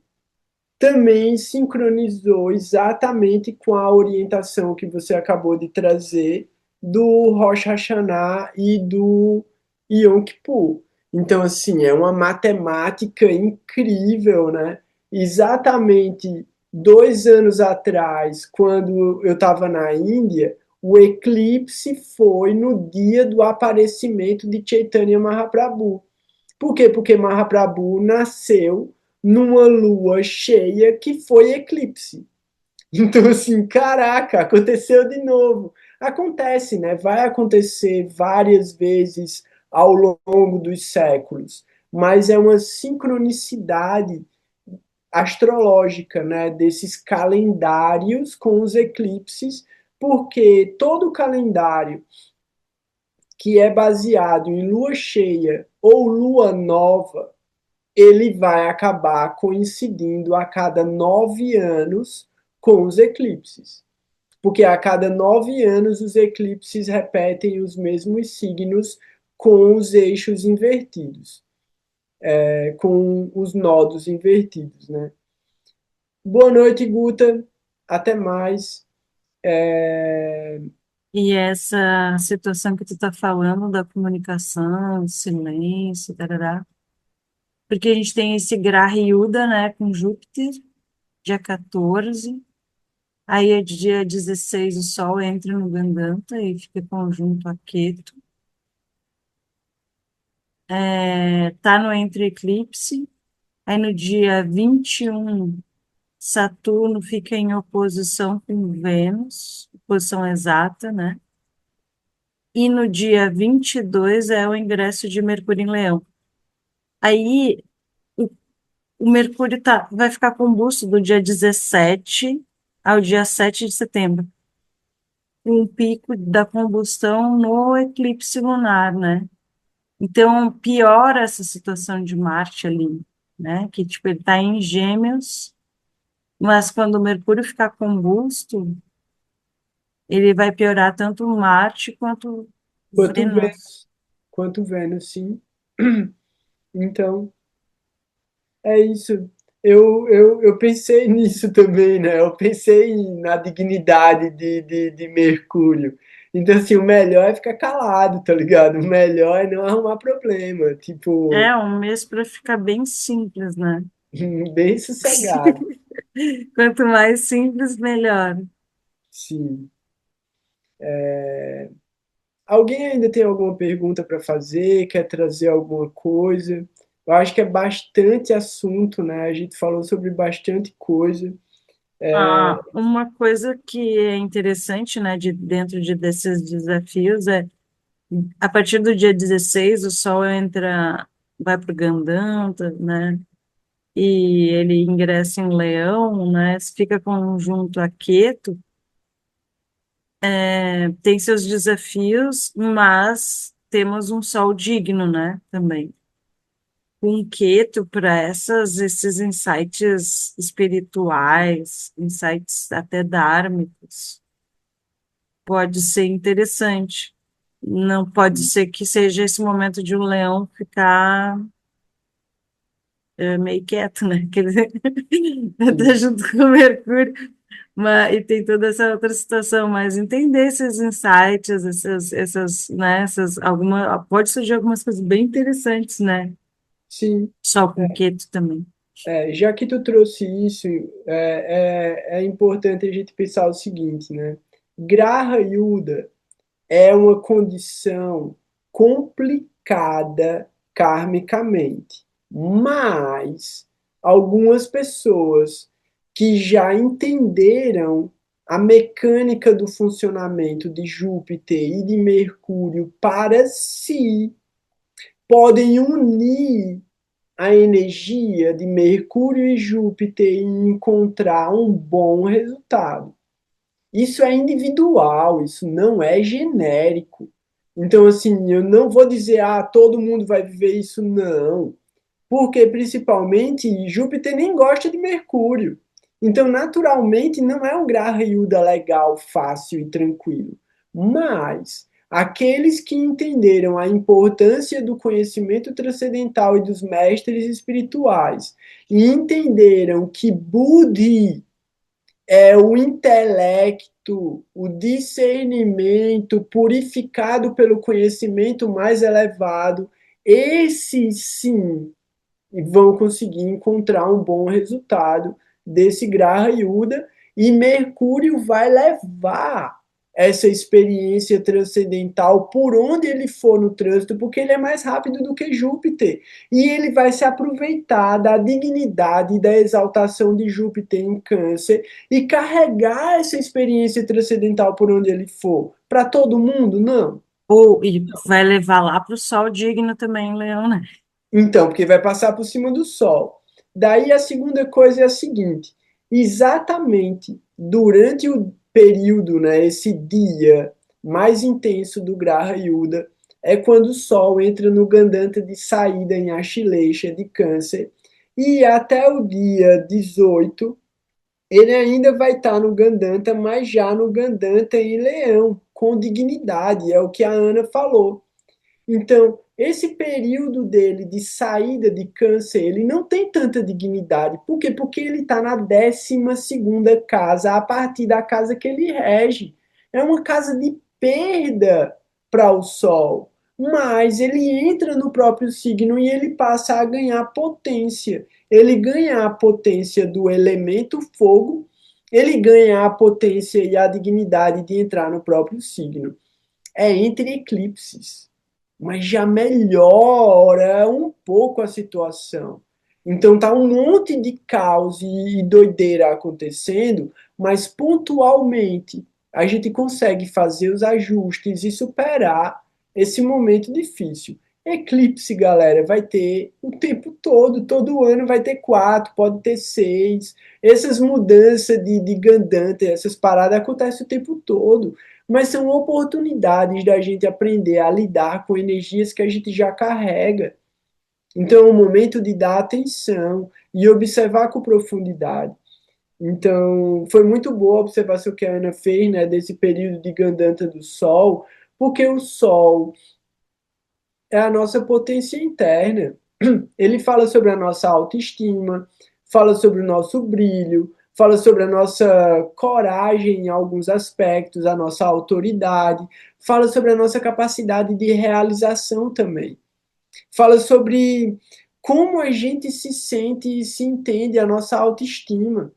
também sincronizou exatamente com a orientação que você acabou de trazer do Rosh Hashanah e do Yom Kippur. Então, assim, é uma matemática incrível, né? Exatamente 2 anos atrás, quando eu estava na Índia, o eclipse foi no dia do aparecimento de Chaitanya Mahaprabhu. Por quê? Porque Mahaprabhu nasceu numa lua cheia que foi eclipse. Então, assim, caraca, aconteceu de novo. Acontece, né? Vai acontecer várias vezes ao longo dos séculos, mas é uma sincronicidade astrológica, né? Desses calendários com os eclipses, porque todo calendário que é baseado em lua cheia ou lua nova ele vai acabar coincidindo a cada 9 anos com os eclipses. Porque a cada 9 anos os eclipses repetem os mesmos signos com os eixos invertidos, com os nodos invertidos, né? Boa noite, Guta. Até mais. É, E essa situação que tu está falando da comunicação, silêncio, tarará, porque a gente tem esse Graha Yuda, né, com Júpiter, dia 14, aí é dia 16 o Sol entra no Gandanta e fica conjunto a Ketu, tá no entre eclipse, aí no dia 21 Saturno fica em oposição com Vênus, oposição exata, né? E no dia 22 é o ingresso de Mercúrio em Leão. Aí o, o Mercúrio vai ficar combusto do dia 17 ao dia 7 de setembro, com um pico da combustão no eclipse lunar, né? Então, piora essa situação de Marte ali, né? Que, tipo, ele está em Gêmeos, mas quando o Mercúrio ficar combusto, ele vai piorar tanto Marte quanto quanto Vênus. Vênus, quanto Vênus, sim. Então, é isso. Eu pensei nisso também, né? Eu pensei na dignidade de Mercúrio. Então, assim, o melhor é ficar calado, tá ligado? O melhor é não arrumar problema. Tipo, É um mês para ficar bem simples, né? bem sossegado. Quanto mais simples, melhor. Sim. Alguém ainda tem alguma pergunta para fazer? Quer trazer alguma coisa? Eu acho que é bastante assunto, né? A gente falou sobre bastante coisa. Ah, uma coisa que é interessante, né, dentro desses desafios é, a partir do dia 16 o Sol vai para o Gandanta, né, e ele ingressa em Leão, né, fica conjunto a Queto, tem seus desafios, mas temos um Sol digno, né, também. Com Queto para esses insights espirituais, insights até dármicos, pode ser interessante. não pode ser que seja esse momento de um leão ficar meio quieto, né? Quer dizer, tá Sim. junto com o Mercúrio, mas, e tem toda essa outra situação, mas entender esses insights, né, pode surgir algumas coisas bem interessantes, né? Sim. Sol com Queto também. Já que tu trouxe isso, é importante a gente pensar o seguinte, né? Graha Yuda é uma condição complicada karmicamente, mas algumas pessoas que já entenderam a mecânica do funcionamento de Júpiter e de Mercúrio para si podem unir a energia de Mercúrio e Júpiter e encontrar um bom resultado. Isso é individual, isso não é genérico. Então, assim, eu não vou dizer, todo mundo vai viver isso, não. Porque, principalmente, Júpiter nem gosta de Mercúrio. Então, naturalmente, não é um Graha Yuda legal, fácil e tranquilo. Mas, aqueles que entenderam a importância do conhecimento transcendental e dos mestres espirituais, e entenderam que Buddhi é o intelecto, o discernimento purificado pelo conhecimento mais elevado, esses sim vão conseguir encontrar um bom resultado desse Graha Yuda, e Mercúrio vai levar essa experiência transcendental por onde ele for no trânsito, porque ele é mais rápido do que Júpiter. E ele vai se aproveitar da dignidade e da exaltação de Júpiter em Câncer e carregar essa experiência transcendental por onde ele for. Para todo mundo? Não. E vai levar lá para o Sol digno também, o Leão, né? Então, porque vai passar por cima do Sol. Daí a segunda coisa é a seguinte: exatamente durante o período, né, esse dia mais intenso do Graha Yuda, é quando o Sol entra no Gandanta de saída em Ashilesha de Câncer, e até o dia 18 ele ainda vai estar no Gandanta, mas já no Gandanta em Leão, com dignidade, é o que a Ana falou. Então, esse período dele de saída de câncer, ele não tem tanta dignidade. Por quê? Porque ele está na 12ª casa, a partir da casa que ele rege. É uma casa de perda para o Sol. Mas ele entra no próprio signo e ele passa a ganhar potência. Ele ganha a potência do elemento fogo, ele ganha a potência e a dignidade de entrar no próprio signo. É entre eclipses, mas já melhora um pouco a situação. Então tá um monte de caos e doideira acontecendo, mas pontualmente a gente consegue fazer os ajustes e superar esse momento difícil. Eclipse, galera, vai ter o tempo todo ano vai ter 4, pode ter 6. Essas mudanças de Gandanta, essas paradas acontecem o tempo todo, mas são oportunidades da gente aprender a lidar com energias que a gente já carrega. Então é um momento de dar atenção e observar com profundidade. Então, foi muito boa a observação que a Ana fez, né, desse período de Gandanta do Sol, porque o Sol é a nossa potência interna. Ele fala sobre a nossa autoestima, fala sobre o nosso brilho, fala sobre a nossa coragem em alguns aspectos, a nossa autoridade, fala sobre a nossa capacidade de realização também. Fala sobre como a gente se sente e se entende, a nossa autoestima.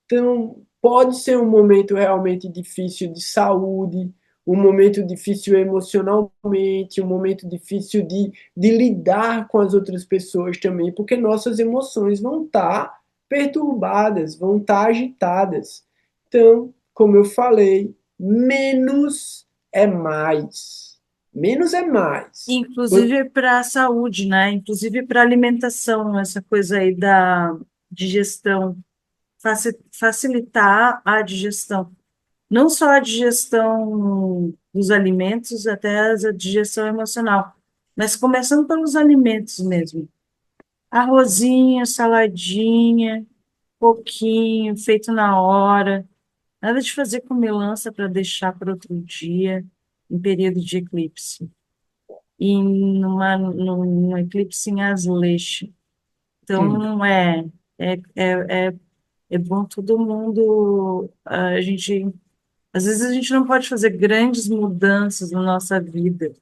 Então, pode ser um momento realmente difícil de saúde, um momento difícil emocionalmente, um momento difícil de lidar com as outras pessoas também, porque nossas emoções vão estar perturbadas, vão estar agitadas. Então, como eu falei, menos é mais. Menos é mais. Inclusive para a saúde, né? Inclusive para alimentação, essa coisa aí da digestão, facilitar a digestão. Não só a digestão dos alimentos, até a digestão emocional, mas começando pelos alimentos mesmo. Arrozinho, saladinha, pouquinho, feito na hora. Nada de fazer comilança para deixar para outro dia. em período de eclipse, e num eclipse em Asleixo. Então, é bom todo mundo, às vezes a gente não pode fazer grandes mudanças na nossa vida,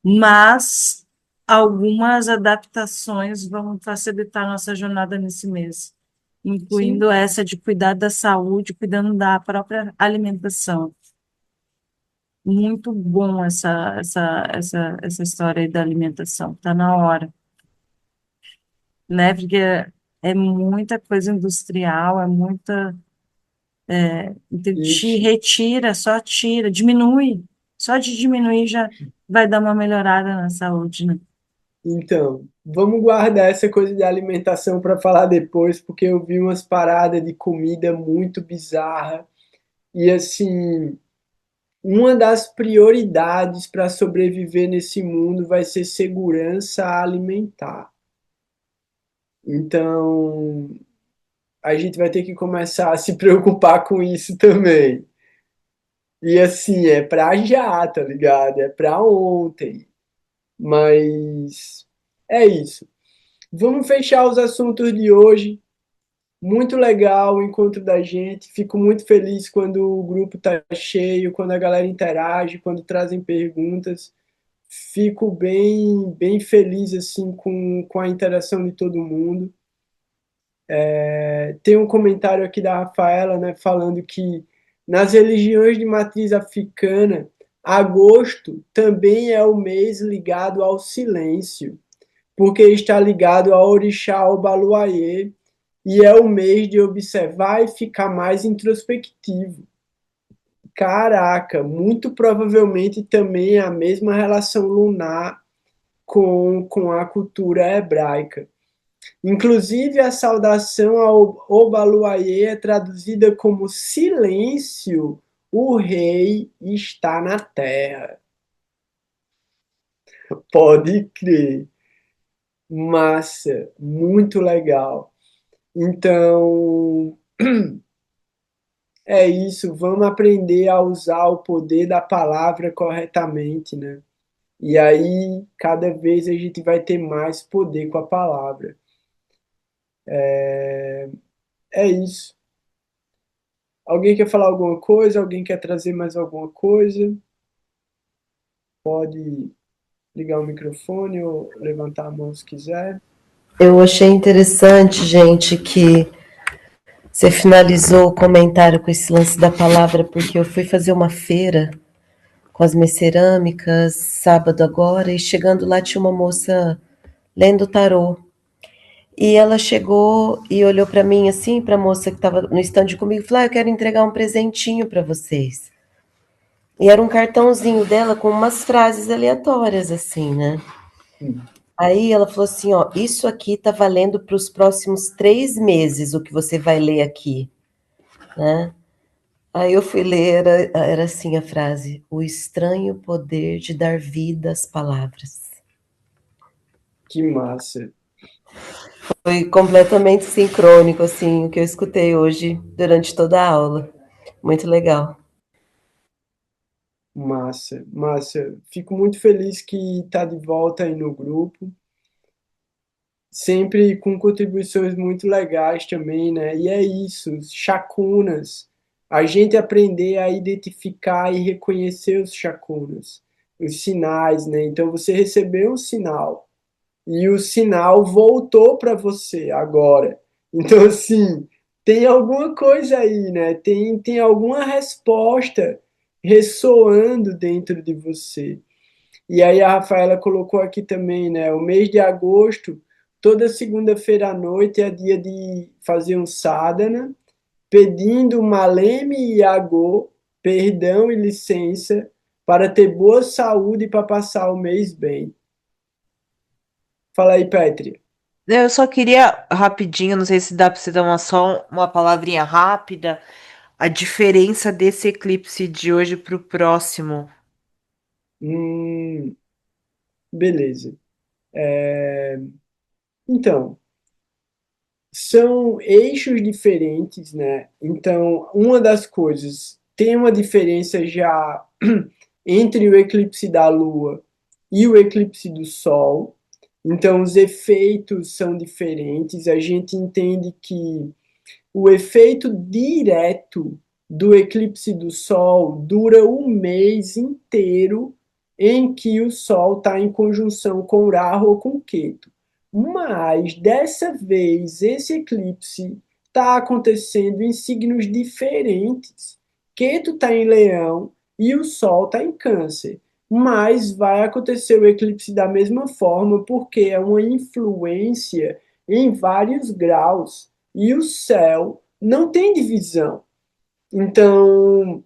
mas algumas adaptações vão facilitar a nossa jornada nesse mês, Sim, incluindo essa de cuidar da saúde, cuidando da própria alimentação. Muito bom essa história aí da alimentação, está na hora, né? Porque é muita coisa industrial, é muita. Então, isso. retira, só tira, diminui. Só de diminuir já vai dar uma melhorada na saúde, né? Então, vamos guardar essa coisa de alimentação para falar depois, porque eu vi umas paradas de comida muito bizarra. E assim, uma das prioridades para sobreviver nesse mundo vai ser segurança alimentar. Então, a gente vai ter que começar a se preocupar com isso também. E assim, é pra já, tá ligado? É pra ontem. Mas é isso. Vamos fechar os assuntos de hoje. Muito legal o encontro da gente. Fico muito feliz quando o grupo tá cheio, quando a galera interage, quando trazem perguntas. Fico bem feliz assim com a interação de todo mundo. Tem um comentário aqui da Rafaela, né, falando que nas religiões de matriz africana, agosto também é o mês ligado ao silêncio, porque está ligado ao orixá Obaluayê e é o mês de observar e ficar mais introspectivo. Caraca, muito provavelmente também é a mesma relação lunar com a cultura hebraica. Inclusive, a saudação ao Obaluayê é traduzida como silêncio, o rei está na terra. Pode crer. Massa, muito legal. Então, é isso, vamos aprender a usar o poder da palavra corretamente, né? E aí, cada vez a gente vai ter mais poder com a palavra. É isso. Alguém quer falar alguma coisa? Alguém quer trazer mais alguma coisa? Pode ligar o microfone ou levantar a mão se quiser. Eu achei interessante, gente, que você finalizou o comentário com esse lance da palavra, porque eu fui fazer uma feira com as minhas cerâmicas sábado agora, e chegando lá tinha uma moça lendo tarô. E ela chegou e olhou para mim assim, para a moça que estava no stand comigo, e falou: eu quero entregar um presentinho para vocês. E era um cartãozinho dela com umas frases aleatórias, assim, né? Aí ela falou assim, ó, isso aqui tá valendo para os próximos 3 meses, o que você vai ler aqui, né? Aí eu fui ler, era assim a frase, o estranho poder de dar vida às palavras. Que massa, Foi completamente sincrônico, assim, o que eu escutei hoje durante toda a aula. Muito legal. massa. Fico muito feliz que está de volta aí no grupo. Sempre com contribuições muito legais também, né? E é isso, chacunas. A gente aprender a identificar e reconhecer os chacunas, os sinais, né? Então você recebeu um sinal e o sinal voltou para você agora. Então, assim, tem alguma coisa aí, né? Tem alguma resposta ressoando dentro de você. E aí a Rafaela colocou aqui também, né? O mês de agosto, toda segunda-feira à noite é dia de fazer um sadhana, pedindo Maleme e Agô, perdão e licença, para ter boa saúde e para passar o mês bem. Fala aí, Petri. Eu só queria rapidinho, não sei se dá para você dar só uma palavrinha rápida, a diferença desse eclipse de hoje para o próximo. Hum, beleza. Então, são eixos diferentes, né? Então, uma das coisas tem uma diferença já entre o eclipse da Lua e o eclipse do Sol. Então, os efeitos são diferentes. A gente entende que o efeito direto do eclipse do Sol dura um mês inteiro em que o Sol está em conjunção com Rahu ou com Ketu. Mas, dessa vez, esse eclipse está acontecendo em signos diferentes. Ketu está em Leão e o Sol está em Câncer. Mas vai acontecer o eclipse da mesma forma, porque é uma influência em vários graus e o céu não tem divisão. Então,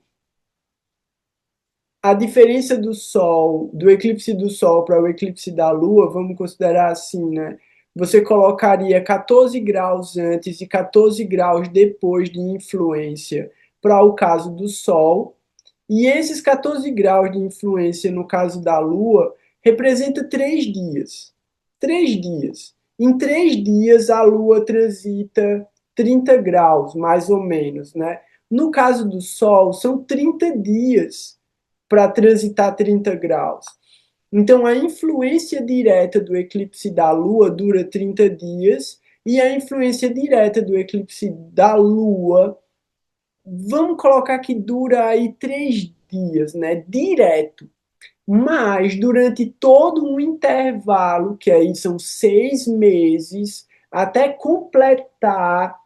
a diferença do Sol, do eclipse do Sol para o eclipse da Lua, vamos considerar assim, né? Você colocaria 14 graus antes e 14 graus depois de influência para o caso do Sol. E esses 14 graus de influência no caso da Lua representa 3 dias. 3 dias. Em 3 dias a Lua transita 30 graus, mais ou menos, né? No caso do Sol, são 30 dias para transitar 30 graus. Então, a influência direta do eclipse da Lua dura 30 dias e a influência direta do eclipse da Lua, vamos colocar que dura aí 3 dias, né? Direto. Mas durante todo um intervalo, que aí são 6 meses, até completar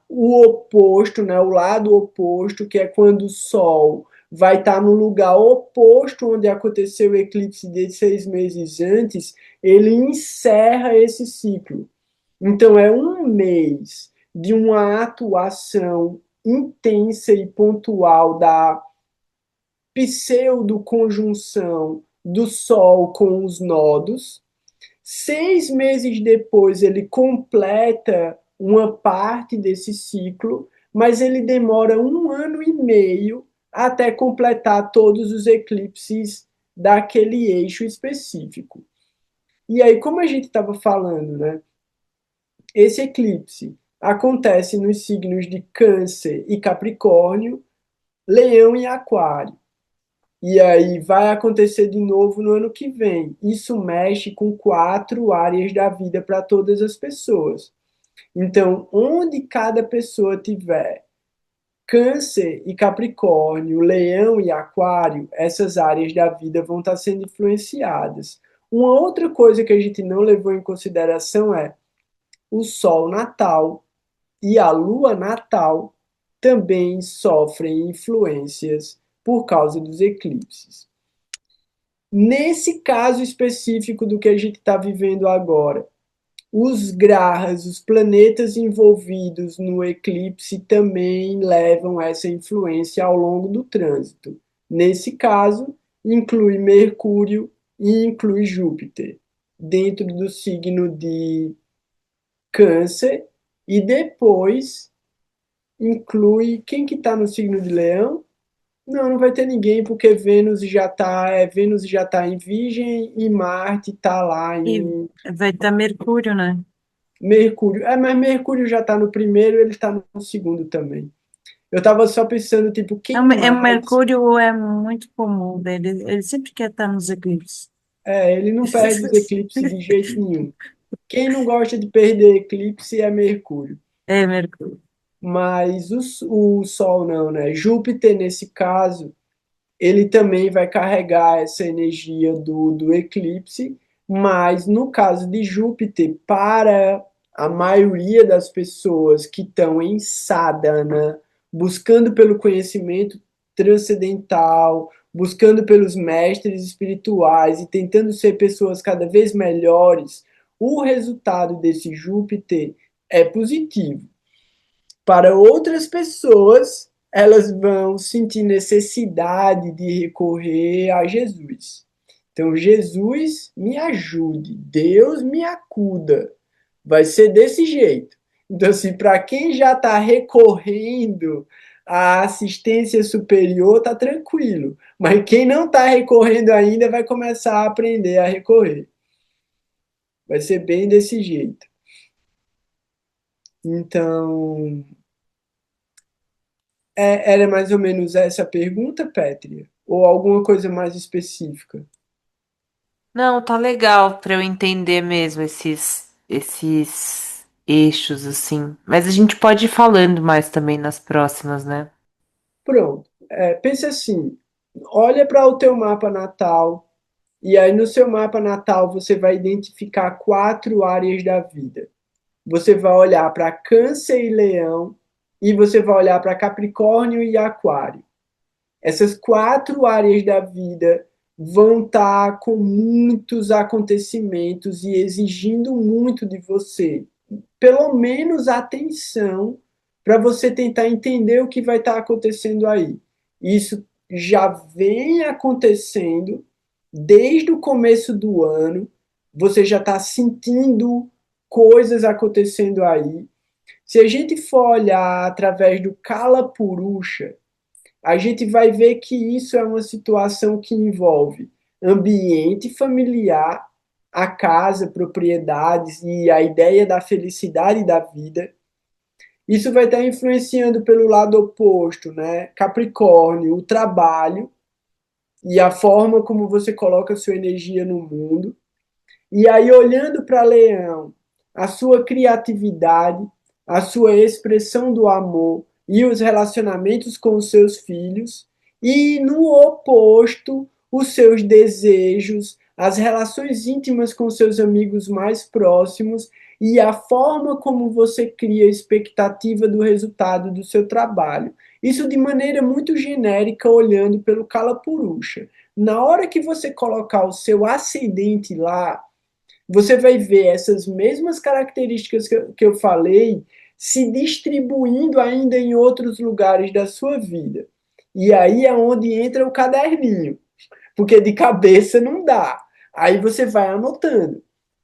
o oposto, né, o lado oposto, que é quando o Sol vai estar no lugar oposto onde aconteceu o eclipse de 6 meses antes, ele encerra esse ciclo. Então, é um mês de uma atuação intensa e pontual da pseudo-conjunção do Sol com os nodos. 6 meses depois, ele completa uma parte desse ciclo, mas ele demora 1 ano e meio até completar todos os eclipses daquele eixo específico. E aí, como a gente estava falando, né? Esse eclipse acontece nos signos de Câncer e Capricórnio, Leão e Aquário. E aí vai acontecer de novo no ano que vem. Isso mexe com 4 áreas da vida para todas as pessoas. Então, onde cada pessoa tiver Câncer e Capricórnio, Leão e Aquário, essas áreas da vida vão estar sendo influenciadas. Uma outra coisa que a gente não levou em consideração é o Sol natal e a Lua natal também sofrem influências por causa dos eclipses. Nesse caso específico do que a gente está vivendo agora, os grahas, os planetas envolvidos no eclipse também levam essa influência ao longo do trânsito. Nesse caso, inclui Mercúrio e inclui Júpiter, dentro do signo de Câncer, e depois inclui quem que está no signo de Leão? Não, não vai ter ninguém, porque Vênus já tá em Virgem e Marte está lá E em vai estar Mercúrio, né? Mercúrio. Mas Mercúrio já está no primeiro, ele está no segundo também. Eu estava só pensando, tipo, É, quem mais? Mercúrio é muito comum dele, ele sempre quer estar nos eclipses. Ele não perde os eclipses de jeito nenhum. Quem não gosta de perder eclipse é Mercúrio. É, Mercúrio. Mas o Sol não, né? Júpiter, nesse caso, ele também vai carregar essa energia do eclipse, mas no caso de Júpiter, para a maioria das pessoas que estão em sadhana, buscando pelo conhecimento transcendental, buscando pelos mestres espirituais e tentando ser pessoas cada vez melhores, o resultado desse Júpiter é positivo. Para outras pessoas, elas vão sentir necessidade de recorrer a Jesus. Então, Jesus me ajude, Deus me acuda. Vai ser desse jeito. Então, assim, para quem já está recorrendo à assistência superior, tá tranquilo. Mas quem não está recorrendo ainda vai começar a aprender a recorrer. Vai ser bem desse jeito. Então, Era mais ou menos essa a pergunta, Pétria? Ou alguma coisa mais específica? Não, tá legal para eu entender mesmo esses eixos assim. Mas a gente pode ir falando mais também nas próximas, né? Pronto. Pense assim, olha para o teu mapa natal, e aí no seu mapa natal você vai identificar 4 áreas da vida. Você vai olhar para Câncer e Leão, e você vai olhar para Capricórnio e Aquário. Essas 4 áreas da vida vão estar com muitos acontecimentos e exigindo muito de você. Pelo menos atenção para você tentar entender o que vai estar acontecendo aí. Isso já vem acontecendo desde o começo do ano. Você já está sentindo coisas acontecendo aí. Se a gente for olhar através do Kala Purusha, a gente vai ver que isso é uma situação que envolve ambiente familiar, a casa, propriedades e a ideia da felicidade da vida. Isso vai estar influenciando pelo lado oposto, né? Capricórnio, o trabalho e a forma como você coloca sua energia no mundo. E aí, olhando para Leão, a sua criatividade, a sua expressão do amor e os relacionamentos com os seus filhos, e no oposto, os seus desejos, as relações íntimas com seus amigos mais próximos e a forma como você cria a expectativa do resultado do seu trabalho. Isso de maneira muito genérica, olhando pelo Kala Purusha. Na hora que você colocar o seu ascendente lá, você vai ver essas mesmas características que eu falei se distribuindo ainda em outros lugares da sua vida. E aí é onde entra o caderninho, porque de cabeça não dá. Aí você vai anotando.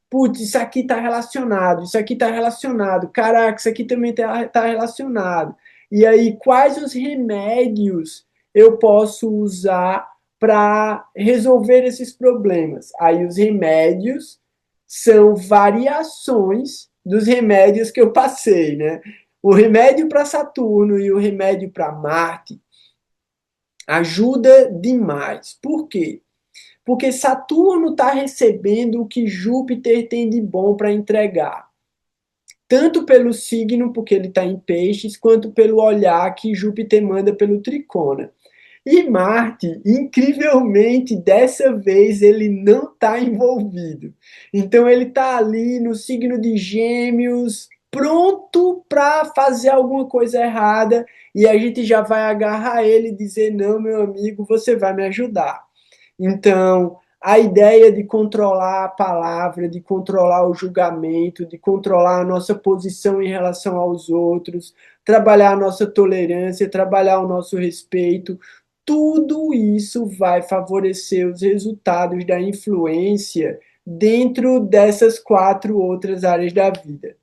Putz, isso aqui está relacionado, isso aqui está relacionado, caraca, isso aqui também está relacionado. E aí, quais os remédios eu posso usar para resolver esses problemas? Aí, os remédios são variações dos remédios que eu passei, né? O remédio para Saturno e o remédio para Marte ajuda demais. Por quê? Porque Saturno está recebendo o que Júpiter tem de bom para entregar. Tanto pelo signo, porque ele está em peixes, quanto pelo olhar que Júpiter manda pelo tricona. E Marte, incrivelmente, dessa vez ele não está envolvido. Então ele está ali no signo de Gêmeos, pronto para fazer alguma coisa errada, e a gente já vai agarrar ele e dizer: não, meu amigo, você vai me ajudar. Então, a ideia de controlar a palavra, de controlar o julgamento, de controlar a nossa posição em relação aos outros, trabalhar a nossa tolerância, trabalhar o nosso respeito, tudo isso vai favorecer os resultados da influência dentro dessas 4 outras áreas da vida.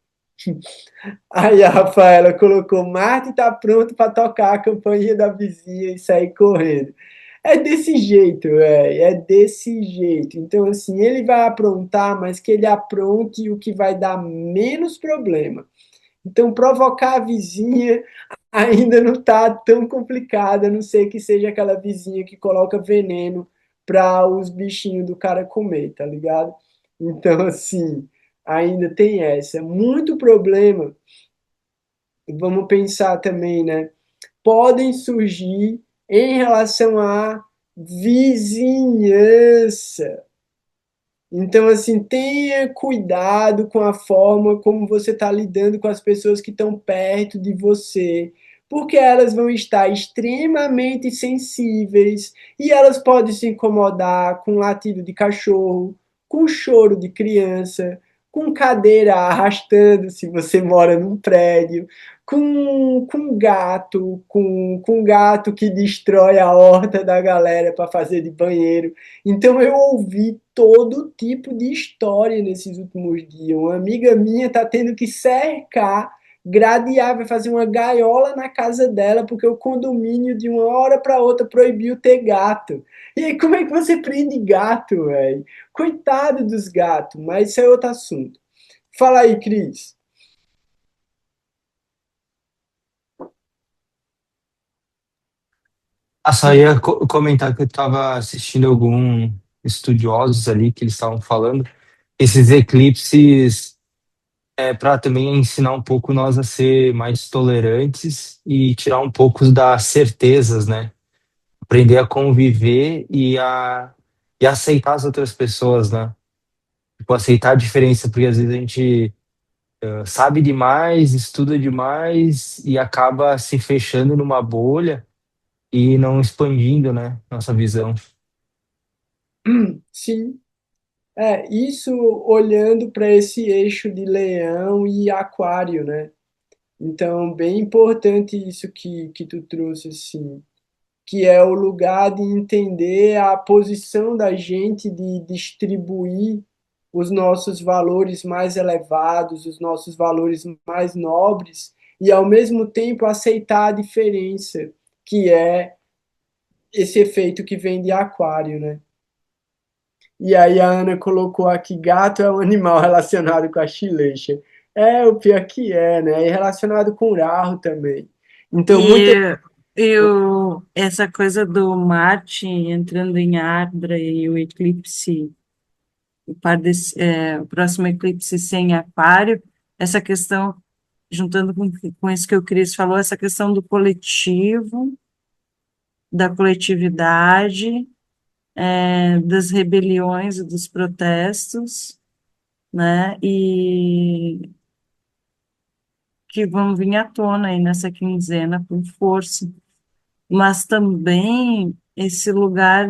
Aí a Rafaela colocou: Marte está pronto para tocar a campainha da vizinha e sair correndo. É desse jeito, é desse jeito. Então, assim, ele vai aprontar, mas que ele apronte o que vai dar menos problema. Então, provocar a vizinha ainda não está tão complicado, a não ser que seja aquela vizinha que coloca veneno para os bichinhos do cara comer, tá ligado? Então, assim, ainda tem essa. Muito problema. E vamos pensar também, né? Podem surgir em relação à vizinhança. Então, assim, tenha cuidado com a forma como você está lidando com as pessoas que estão perto de você, porque elas vão estar extremamente sensíveis e elas podem se incomodar com latido de cachorro, com choro de criança, com cadeira arrastando se você mora num prédio, com gato, com gato que destrói a horta da galera para fazer de banheiro. Então eu ouvi todo tipo de história nesses últimos dias. Uma amiga minha tá tendo que cercar, gradear, vai fazer uma gaiola na casa dela porque o condomínio de uma hora para outra proibiu ter gato. E aí como é que você prende gato, velho? Coitado dos gatos, mas isso é outro assunto. Fala aí, Cris. Só ia comentar que eu estava assistindo alguns estudiosos ali que eles estavam falando. Esses eclipses é para também ensinar um pouco nós a ser mais tolerantes e tirar um pouco das certezas, né? Aprender a conviver e aceitar as outras pessoas, né? Tipo, aceitar a diferença, porque às vezes a gente sabe demais, estuda demais e acaba se fechando numa bolha e não expandindo, né, nossa visão. Sim, isso olhando para esse eixo de Leão e Aquário, né? Então, bem importante isso que tu trouxe, assim, que é o lugar de entender a posição da gente de distribuir os nossos valores mais elevados, os nossos valores mais nobres, e ao mesmo tempo aceitar a diferença, que é esse efeito que vem de Aquário, né? E aí a Ana colocou aqui, gato é um animal relacionado com a chileixa. O pior que é, né? E relacionado com o Rahu também. Então, muita. E, essa coisa do Marte entrando em Ardra e o eclipse, o próximo eclipse sem Aquário, essa questão, juntando com isso que o Cris falou, essa questão do coletivo, da coletividade, das rebeliões e dos protestos, né? E que vão vir à tona aí nessa quinzena com força, mas também esse lugar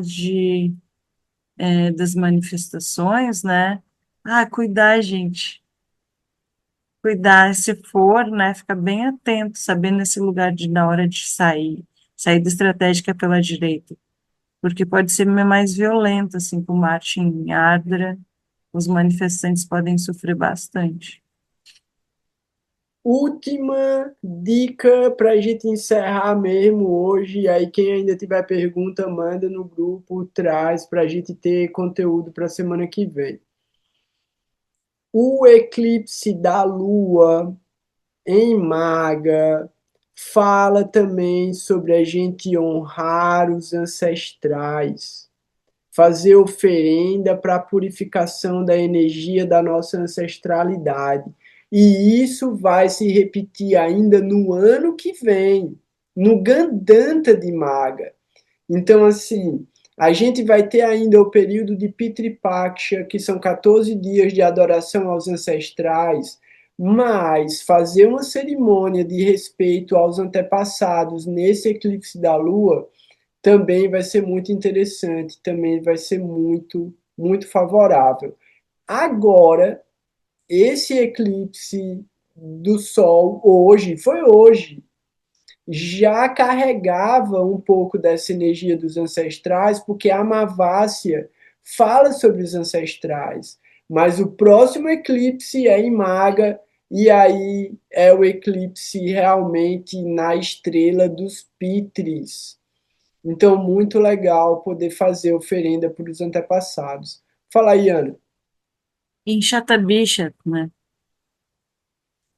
das manifestações, né? Cuidar, gente, cuidar, se for, né? Ficar bem atento, saber nesse lugar de na hora de sair, saída estratégica pela direita, porque pode ser mais violento, assim, com Marte em Ardra, os manifestantes podem sofrer bastante. Última dica para a gente encerrar mesmo hoje. Aí, quem ainda tiver pergunta, manda no grupo, traz para a gente ter conteúdo para a semana que vem. O eclipse da Lua em Maga fala também sobre a gente honrar os ancestrais, fazer oferenda para a purificação da energia da nossa ancestralidade. E isso vai se repetir ainda no ano que vem, no Gandanta de Maga. Então, assim, a gente vai ter ainda o período de Pitri-Paksha, que são 14 dias de adoração aos ancestrais, mas fazer uma cerimônia de respeito aos antepassados nesse eclipse da Lua também vai ser muito interessante, também vai ser muito, muito favorável. Agora, esse eclipse do Sol hoje, foi hoje, já carregava um pouco dessa energia dos ancestrais, porque a Amavácia fala sobre os ancestrais, mas o próximo eclipse é em Maga, e aí é o eclipse realmente na estrela dos Pitris. Então, muito legal poder fazer oferenda para os antepassados. Fala aí, Ana. Em Chatabicha, né?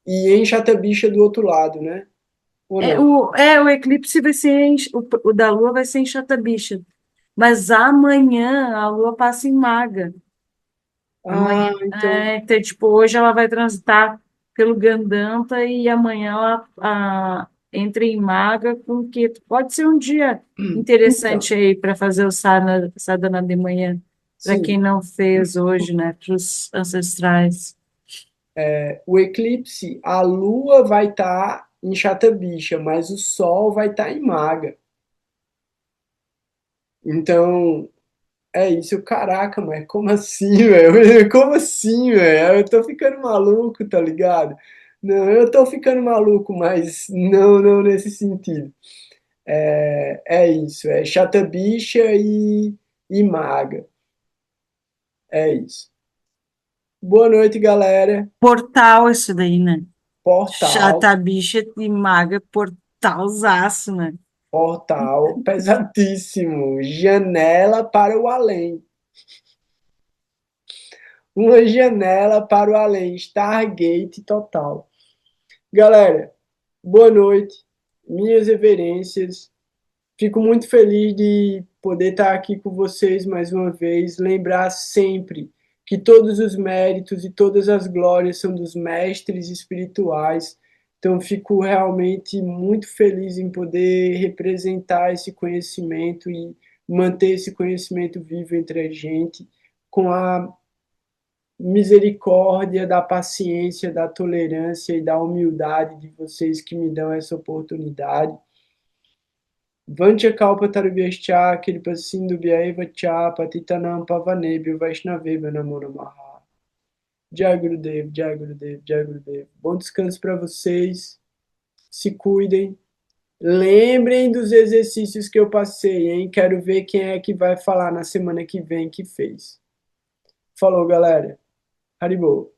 E em Chatabicha do outro lado, né? Ou não? O eclipse vai ser, o da Lua vai ser em Chatabicha, mas amanhã a Lua passa em Maga. Ah, Amanhã, então. então, tipo, hoje ela vai transitar pelo Gandanta e amanhã ela entra em Maga, com que pode ser um dia Então, interessante aí para fazer o sadhana de manhã, para quem sim. não fez hoje, né, para os ancestrais. O eclipse, a Lua vai estar em Chatabicha, mas o Sol vai estar em Maga. Então, é isso. Caraca, mas como assim, velho? Como assim, velho? Eu tô ficando maluco, tá ligado? Não, eu tô ficando maluco, mas não nesse sentido. É isso, é chata bicha e maga. É isso. Boa noite, galera. Portal esse daí, né? Portal, Chatabicha e Maga, portalzaço, né? portal pesadíssimo. Janela para o além. Uma janela para o além. Stargate total. Galera, boa noite. Minhas reverências. Fico muito feliz de poder estar aqui com vocês mais uma vez, lembrar sempre que todos os méritos e todas as glórias são dos mestres espirituais. Então, fico realmente muito feliz em poder representar esse conhecimento e manter esse conhecimento vivo entre a gente, com a misericórdia, da paciência, da tolerância e da humildade de vocês que me dão essa oportunidade. Vancha kalpa tarubhyascha kirpasindubhyaiva cha patitanam pavanebhyo vaishnavebhyo namo namaha. Jai Gurudev, Jai Gurudev, Jai Gurudev. Bom descanso para vocês. Se cuidem. Lembrem dos exercícios que eu passei, hein? Quero ver quem é que vai falar na semana que vem que fez. Falou, galera. Haribo.